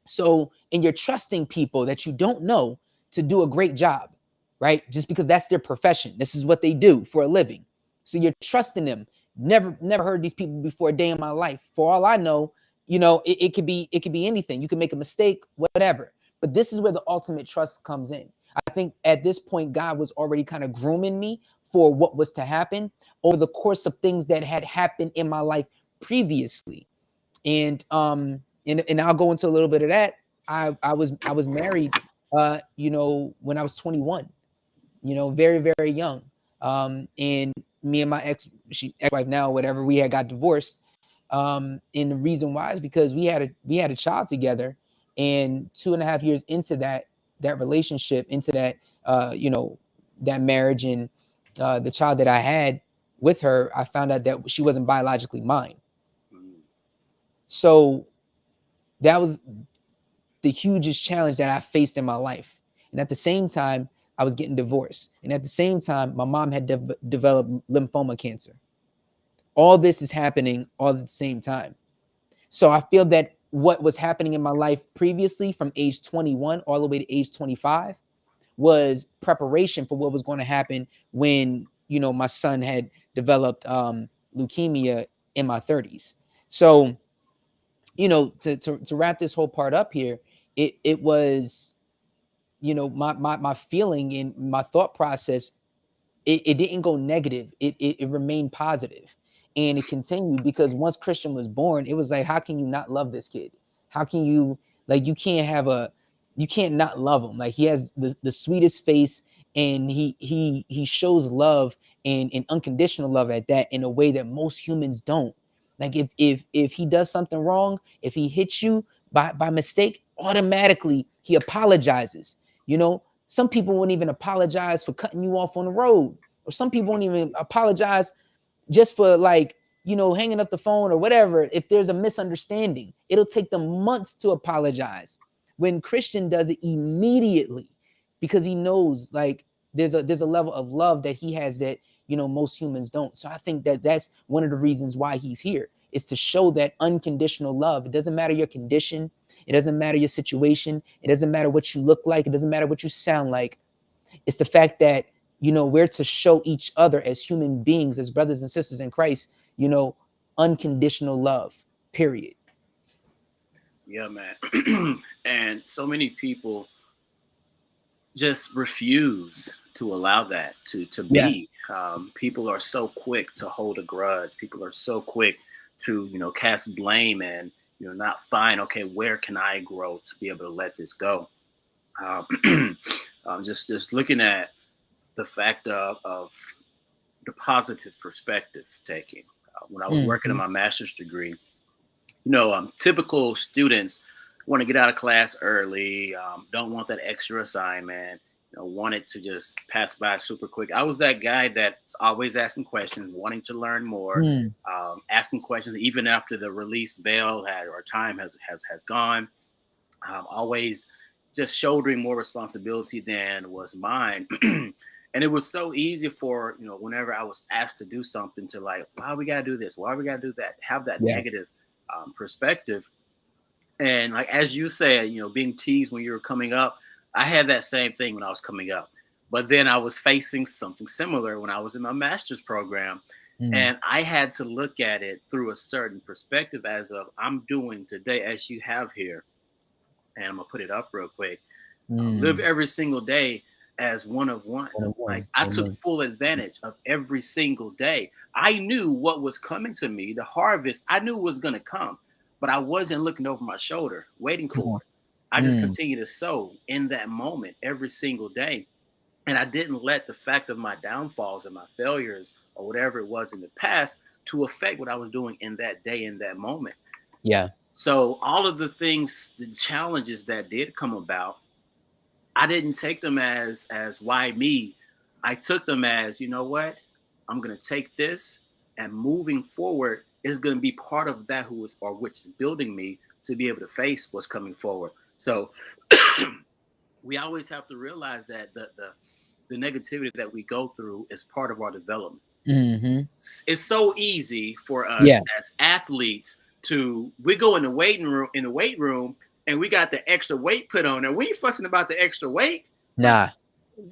So, and you're trusting people that you don't know to do a great job, right? Just because that's their profession. This is what they do for a living. So you're trusting them. Never heard these people before a day in my life. For all I know, it could be anything. You can make a mistake, whatever. But this is where the ultimate trust comes in. I think at this point, God was already kind of grooming me for what was to happen over the course of things that had happened in my life previously. And I'll go into a little bit of that. I was married, when I was 21, very, very young. And me and my ex-wife now, whatever, we had got divorced. And the reason why is because we had a child together, and 2.5 years into that relationship, into that, that marriage, and the child that I had with her, I found out that she wasn't biologically mine. Mm. So that was the hugest challenge that I faced in my life. And at the same time, I was getting divorced. And at the same time, my mom had developed lymphoma cancer. All this is happening all at the same time. So I feel that what was happening in my life previously from age 21 all the way to age 25 was preparation for what was going to happen when, you know, my son had developed leukemia in my 30s. So, you know, to wrap this whole part up here, it was, you know, my feeling and my thought process, it didn't go negative. It remained positive, and it continued because once Kristian was born, it was like, how can you not love this kid? How can you, like, you can't not love him. Like, he has the sweetest face, and he shows love and unconditional love at that in a way that most humans don't. Like, if he does something wrong, if he hits you by mistake, automatically he apologizes. You know, some people wouldn't even apologize for cutting you off on the road, or some people won't even apologize just for, like, you know, hanging up the phone or whatever. If there's a misunderstanding, it'll take them months to apologize. When Kristian does it immediately, because he knows, like, there's a level of love that he has that, you know, most humans don't. So I think that that's one of the reasons why he's here, is to show that unconditional love. It doesn't matter your condition, it doesn't matter your situation, it doesn't matter what you look like, it doesn't matter what you sound like. It's the fact that, you know, we're to show each other as human beings, as brothers and sisters in Christ, you know, unconditional love, period. Yeah, man. And so many people just refuse to allow that to Yeah. be. People are so quick to hold a grudge. People are so quick to, you know, cast blame and, you know, not find, okay, where can I grow to be able to let this go? Um, just looking at the fact of the positive perspective taking. When I was working on Mm-hmm. my master's degree, you know, typical students want to get out of class early, don't want that extra assignment, you know, wanted to just pass by super quick. I was that guy that's always asking questions, wanting to learn more, Mm. asking questions even after the release bell had or time has gone. Always just shouldering more responsibility than was mine. And it was so easy for, you know, whenever I was asked to do something to, like, why we gotta do this, why we gotta do that, have that Yeah. negative perspective. And like as you said, you know, being teased when you were coming up, I had that same thing when I was coming up. But then I was facing something similar when I was in my master's program. Mm. And I had to look at it through a certain perspective as of I'm doing today, as you have here. And I'm gonna put it up real quick. Live Mm. every single day as one of one. Like, I took Amen. full advantage of every single day. I knew what was coming to me, the harvest. I knew was going to come, but I wasn't looking over my shoulder, waiting Come on. for it. I just Mm. continued to sow in that moment every single day. And I didn't let the fact of my downfalls and my failures or whatever it was in the past to affect what I was doing in that day, in that moment. Yeah. So all of the things, the challenges that did come about, I didn't take them as why me. I took them as, you know what? I'm gonna take this, and moving forward is gonna be part of that who is or which is building me to be able to face what's coming forward. So we always have to realize that the negativity that we go through is part of our development. Mm-hmm. It's so easy for Yeah. us as athletes to we go in the weight room and we got the extra weight put on there. We ain't fussing about the extra weight. Like, Nah.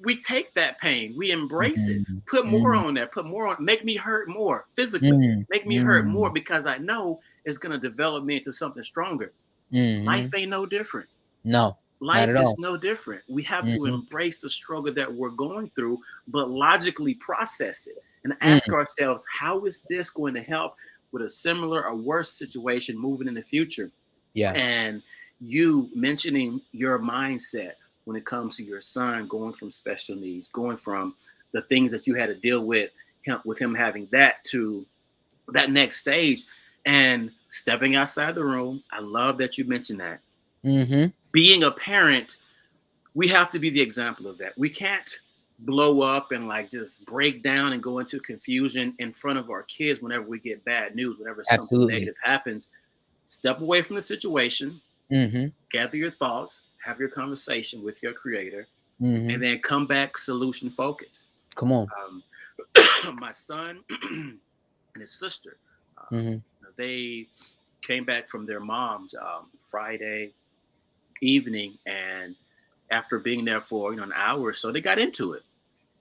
we take that pain, we embrace it, Mm. put more Mm. on there, put more on, make me hurt more physically, Mm. make me hurt more Mm. because I know it's gonna develop me into something stronger. Life Mm-hmm. ain't no different. No, not Life at is all. no different. We have to Mm-hmm. embrace the struggle that we're going through, but logically process it and ask Mm. ourselves, how is this going to help with a similar or worse situation moving in the future? Yeah. And you mentioning your mindset when it comes to your son going from special needs, going from the things that you had to deal with him having that to that next stage and stepping outside the room. I love that you mentioned that. Mm-hmm. Being a parent, we have to be the example of that. We can't blow up and like just break down and go into confusion in front of our kids whenever we get bad news, whenever something Absolutely. negative happens. Step away from the situation, Mm-hmm. gather your thoughts, have your conversation with your creator, and Mm-hmm. then come back solution focused. Come on. Um, my son and his sister, Mm-hmm. they came back from their mom's Friday evening, and after being there for an hour or so, they got into it.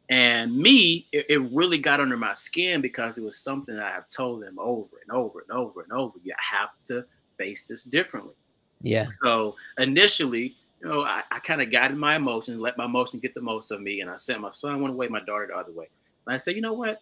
And me, it really got under my skin because it was something I have told them over and over and over and over. You have to face this differently. Yeah. So initially, I kind of got in my emotions, let my emotion get the most of me, and I sent my son one way, my daughter the other way. And I said, you know what?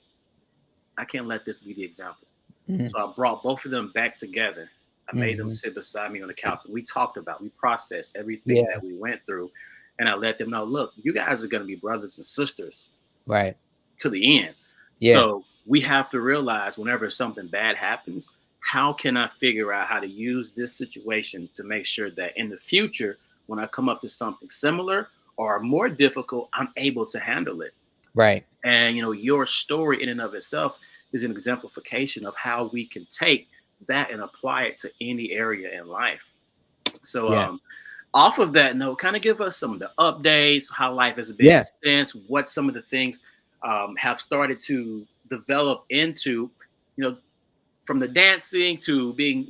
I can't let this be the example. Mm-hmm. So I brought both of them back together. I made them Mm-hmm. sit beside me on the couch, and we talked about, we processed everything Yeah. that we went through, and I let them know, look, you guys are going to be brothers and sisters Right. to the end. Yeah. So we have to realize whenever something bad happens, how can I figure out how to use this situation to make sure that in the future, when I come up to something similar or more difficult, I'm able to handle it. Right. And your story in and of itself is an exemplification of how we can take that and apply it to any area in life. So Yeah. off of that note, kind of give us some of the updates, how life has been Yeah. since, what some of the things have started to develop into, you know, from the dancing to being,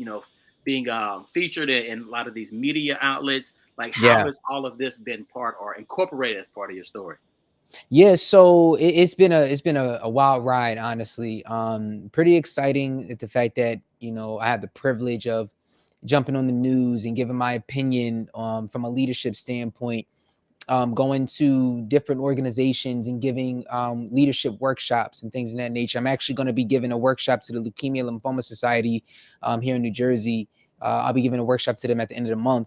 being featured in a lot of these media outlets. Like, how Yeah. has all of this been part or incorporated as part of your story? Yeah, so it's been a wild ride, honestly. Pretty exciting at the fact that I have the privilege of jumping on the news and giving my opinion from a leadership standpoint, going to different organizations and giving leadership workshops and things of that nature. I'm actually going to be giving a workshop to the Leukemia Lymphoma Society here in New Jersey. I'll be giving a workshop to them at the end of the month,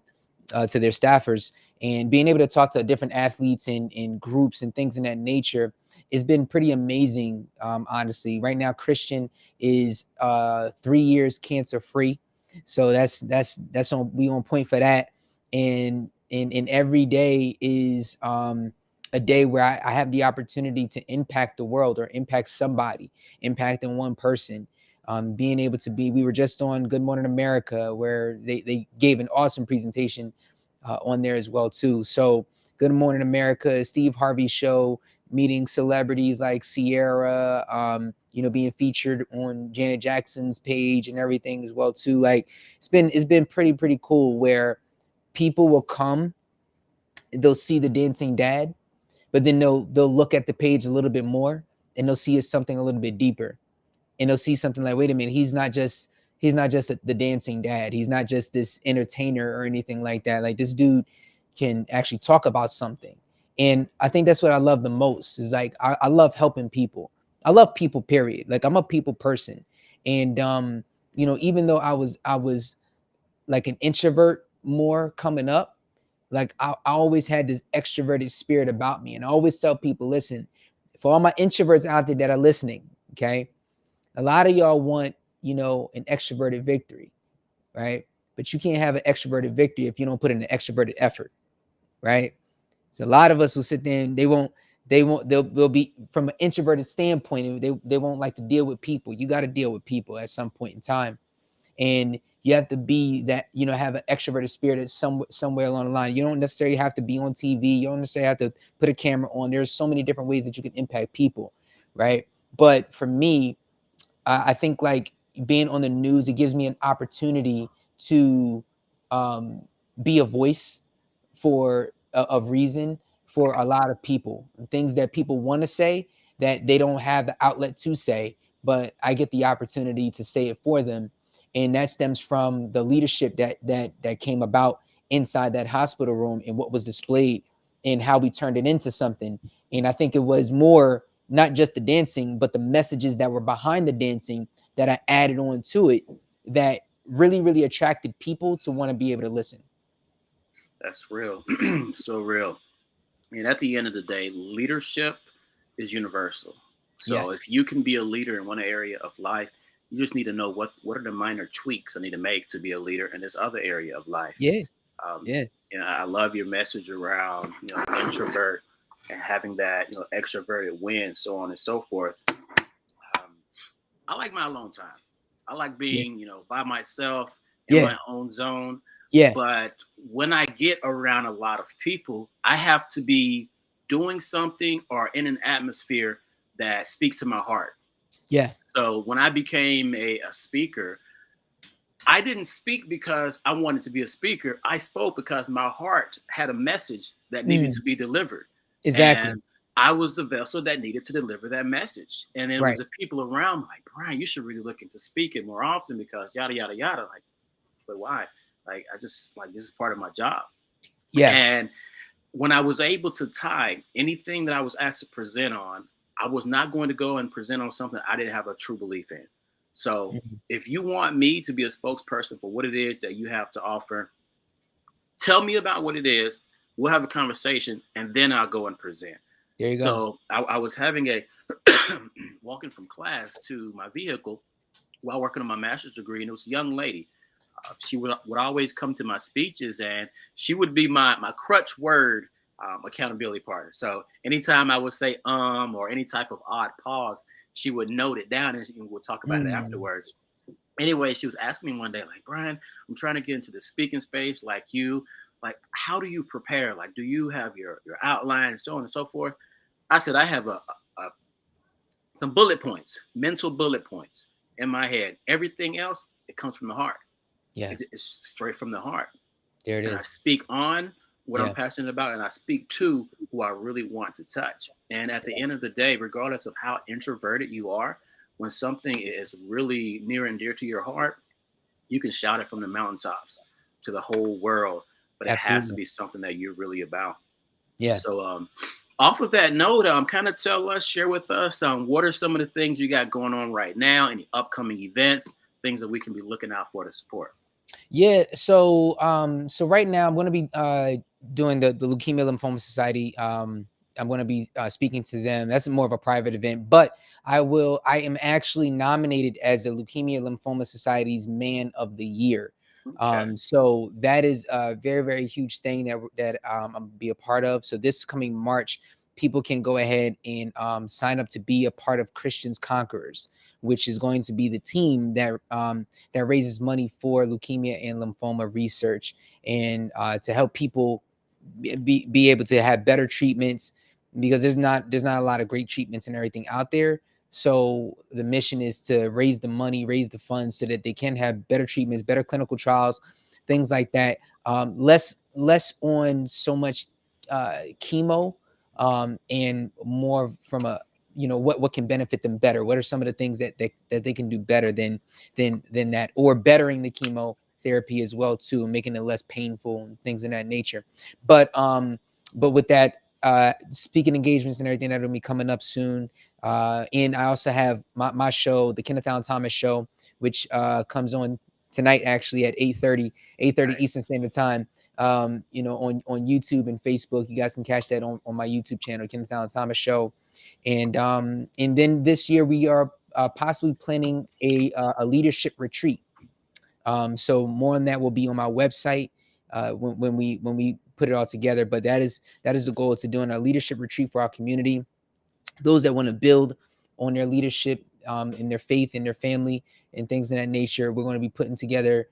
to their staffers, and being able to talk to different athletes and groups and things in that nature has been pretty amazing. Honestly, right now Kristian is 3 years cancer free, so that's on we on point for that. And every day is a day where I have the opportunity to impact the world or impact somebody, impacting one person. Being able to we were just on Good Morning America, where they gave an awesome presentation on there as well too. So Good Morning America, Steve Harvey show, meeting celebrities like Sierra, being featured on Janet Jackson's page and everything as well too. Like it's been pretty cool, where people will come, they'll see the dancing dad, but then they'll look at the page a little bit more, and they'll see something a little bit deeper, and they'll see something like, wait a minute, he's not just the dancing dad. He's not just this entertainer or anything like that. Like, this dude can actually talk about something. And I think that's what I love the most, is like I love helping people. I love people, period. Like, I'm a people person. And even though I was like an introvert more coming up, like I always had this extroverted spirit about me. And I always tell people, listen, for all my introverts out there that are listening, okay, a lot of y'all want, an extroverted victory, right? But you can't have an extroverted victory if you don't put in an extroverted effort, right? So a lot of us will sit there and they'll be from an introverted standpoint, and they won't like to deal with people. You got to deal with people at some point in time. And you have to be that, have an extroverted spirit at somewhere along the line. You don't necessarily have to be on TV. You don't necessarily have to put a camera on. There's so many different ways that you can impact people, right? But for me, I think, like, being on the news, it gives me an opportunity to um, be a voice for of reason for a lot of people. Things that people want to say that they don't have the outlet to say, but I get the opportunity to say it for them, and that stems from the leadership that came about inside that hospital room, and what was displayed, and how we turned it into something. And I think it was more, not just the dancing, but the messages that were behind the dancing that I added on to it, that really attracted people to want to be able to listen. That's real. So real. And at the end of the day, leadership is universal. So Yes. if you can be a leader in one area of life, you just need to know what are the minor tweaks I need to make to be a leader in this other area of life. Yeah. Um, Yeah. I love your message around introvert and having that, extroverted win, so on and so forth. I like my alone time. I like Yeah. being, by myself in Yeah. my own zone. Yeah. But when I get around a lot of people, I have to be doing something or in an atmosphere that speaks to my heart. Yeah. So when I became a speaker, I didn't speak because I wanted to be a speaker. I spoke because my heart had a message that needed Mm, to be delivered. exactly. And I was the vessel that needed to deliver that message. And then it was Right. the people around me like, Brian, you should really look into speaking more often because yada, yada, yada. Like, but why? Like, I just, like, this is part of my job. Yeah. And when I was able to tie anything that I was asked to present on, I was not going to go and present on something I didn't have a true belief in. So Mhm. if you want me to be a spokesperson for what it is that you have to offer, tell me about what it is. We'll have a conversation and then I'll go and present. There you go. So I was having a walking from class to my vehicle while working on my master's degree, and it was a young lady. She would always come to my speeches, and she would be my crutch word accountability partner. So anytime I would say or any type of odd pause, she would note it down and we'll talk about it Mm, afterwards. Anyway, she was asking me one day, like, Brian, I'm trying to get into the speaking space like you. Like, how do you prepare? Like, do you have your outline and so on and so forth? I said, I have a some bullet points, mental bullet points in my head. Everything else, it comes from the heart. yeah. It's straight from the heart. There it And I is. speak on what I'm Yeah. passionate about, and I speak to who I really want to touch. And at the Yeah. end of the day, regardless of how introverted you are, when something is really near and dear to your heart, you can shout it from the mountaintops to the whole world. But it has to Absolutely. be something that you're really about. Yeah. So, off of that note, kind of tell us, share with us, what are some of the things you got going on right now? Any upcoming events, things that we can be looking out for to support? Yeah. So right now I'm going to be doing the Leukemia Lymphoma Society. I'm going to be speaking to them. That's more of a private event, but I am actually nominated as the Leukemia Lymphoma Society's Man of the Year. Okay. So that is a very, very huge thing that I'm gonna be a part of. So this coming March, people can go ahead and sign up to be a part of Christians Conquerors, which is going to be the team that raises money for leukemia and lymphoma research, and to help people be able to have better treatments, because there's not a lot of great treatments and everything out there. So the mission is to raise the money, raise the funds, so that they can have better treatments, better clinical trials, things like that. Less on so much chemo, and more from a, what can benefit them better. What are some of the things that they can do better than that, or bettering the chemotherapy as well too, and making it less painful and things of that nature. But with that, speaking engagements and everything that'll be coming up soon. And I also have my show, the Kenneth Allen Thomas show, which comes on tonight actually at 8:30 Nice. Eastern Standard Time. On YouTube and Facebook. You guys can catch that on my YouTube channel, Kenneth Allen Thomas Show. And then this year we are possibly planning a leadership retreat. So more on that will be on my website when we put it all together. But that is the goal, to doing a leadership retreat for our community, those that want to build on their leadership, in their faith, in their family, and things of that nature. We're going to be putting together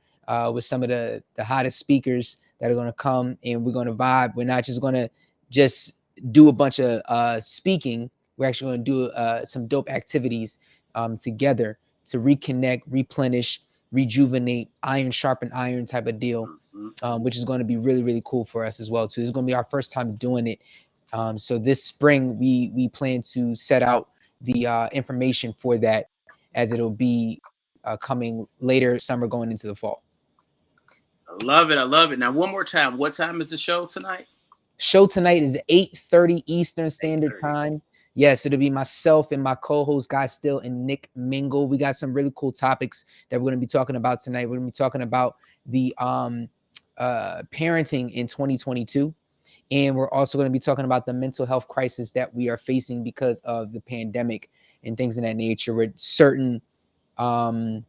with some of the hottest speakers that are going to come, and we're going to vibe. We're not just going to just do a bunch of speaking. We're actually going to do some dope activities together to reconnect, replenish, rejuvenate, iron sharpen iron type of deal, Mhm. which is going to be really, really cool for us as well too. It's going to be our first time doing it. So this spring, we plan to set out the information for that, as it'll be coming later summer, going into the fall. I love it. I love it. Now, one more time. What time is the show tonight? Show tonight is 8:30 Eastern Standard 8:30. Time. Yes, it'll be myself and my co-host Guy Still and Nick Mingle. We got some really cool topics that we're going to be talking about tonight. We're going to be talking about the parenting in 2022. And we're also going to be talking about the mental health crisis that we are facing because of the pandemic and things of that nature, with certain um,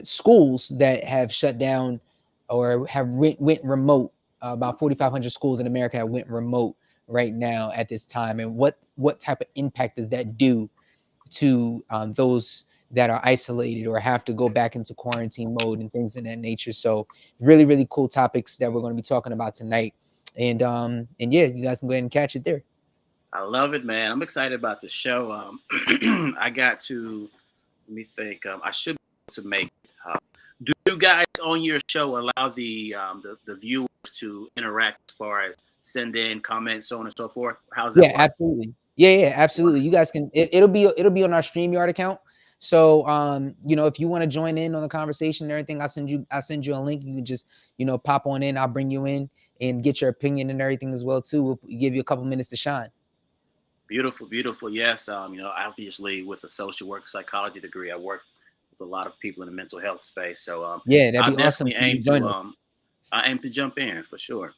schools that have shut down or have went remote. About 4,500 schools in America have went remote right now at this time, and what type of impact does that do to those that are isolated or have to go back into quarantine mode and things of that nature. So really, really cool topics that we're going to be talking about tonight. And yeah, you guys can go ahead and catch it there. I love it, man. I'm excited about the show. I got to, let me think. I should be able to make it. Do you guys on your show allow the viewers to interact as far as send in comments, so on and so forth? How's that Yeah, work? absolutely. Yeah, absolutely. You guys can. It'll be on our StreamYard account. So if you want to join in on the conversation and everything, I'll send you a link. You can just pop on in. I'll bring you in and get your opinion and everything as well too. We'll give you a couple minutes to shine. Beautiful, beautiful. Yes, obviously with a social work psychology degree, I work with a lot of people in the mental health space. So Yeah, that'd I be awesome definitely for you to join us. I aim to jump in for sure.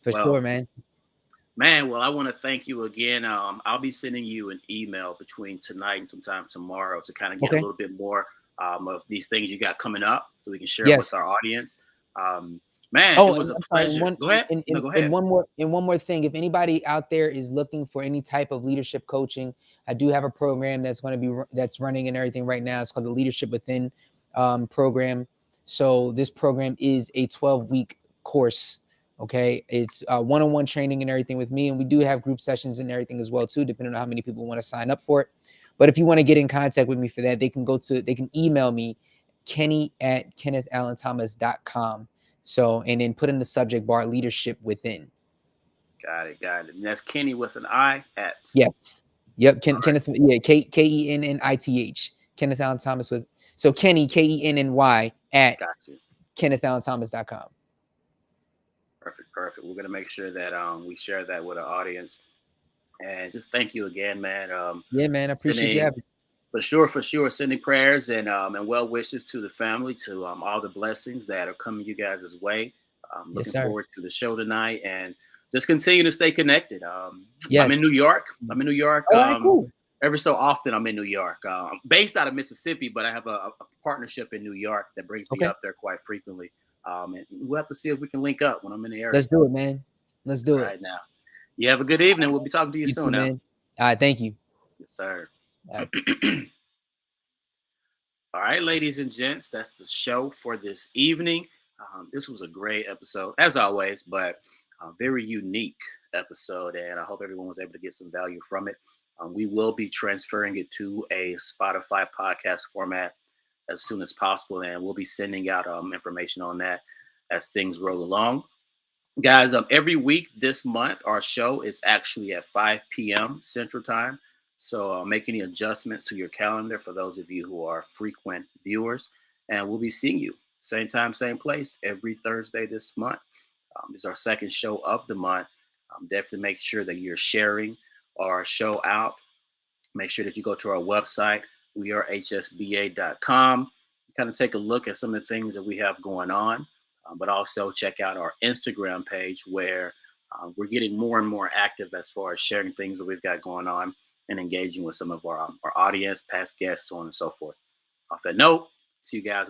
For Well, sure, man. man, well, I want to thank you again. I'll be sending you an email between tonight and sometime tomorrow to kind of get a Okay. little bit more of these things you got coming up, so we can share them with Yes. our audience. Um, Man, it Oh, was and a I'm sorry. pleasure. Go ahead. No, go ahead. One more thing. If anybody out there is looking for any type of leadership coaching, I do have a program that's going to be that's running and everything right now. It's called the Leadership Within program. So this program is a 12-week course. Okay, it's one-on-one training and everything with me, and we do have group sessions and everything as well too, depending on how many people want to sign up for it. But if you want to get in contact with me for that, they can email me, Kenny@KennethAllenThomas.com. So, and then put in the subject bar Leadership Within. Got it. Got it. And that's Kenny with an I at. Yes. Yep. All right. Kenneth. Yeah. Kennith. Kenneth Allen Thomas with. So Kenny, Kenny at Got you. KennethAllenThomas.com. Perfect. Perfect. We're gonna make sure that we share that with our audience. And just thank you again, man. Yeah, man. I appreciate you Sending having me. for sure, sending prayers and well wishes to the family, to all the blessings that are coming you guys' way. Yes, Looking sir. forward to the show tonight, and just continue to stay connected. I'm in New Yes. York. I'm in New York. All right, cool. Every so often, I'm in New York. I'm based out of Mississippi, but I have a partnership in New York that brings me Okay. up there quite frequently. And we'll have to see if we can link up when I'm in the area. Let's do it, man. Let's do it. Right now. You have a good evening. We'll be talking to you You too, soon now. man. All right. Thank you. Yes, sir. All right. All right, ladies and gents, that's the show for this evening. This was a great episode, as always, but a very unique episode, and I hope everyone was able to get some value from it. We will be transferring it to a Spotify podcast format as soon as possible, and we'll be sending out information on that as things roll along. Guys, every week this month, our show is actually at 5 p.m. Central Time. So make any adjustments to your calendar for those of you who are frequent viewers. And we'll be seeing you same time, same place every Thursday this month. This is our second show of the month. Definitely make sure that you're sharing our show out. Make sure that you go to our website, wearehsba.com. Kind of take a look at some of the things that we have going on, but also check out our Instagram page where we're getting more and more active as far as sharing things that we've got going on and engaging with some of our audience, past guests, so on and so forth. Off that note, see you guys in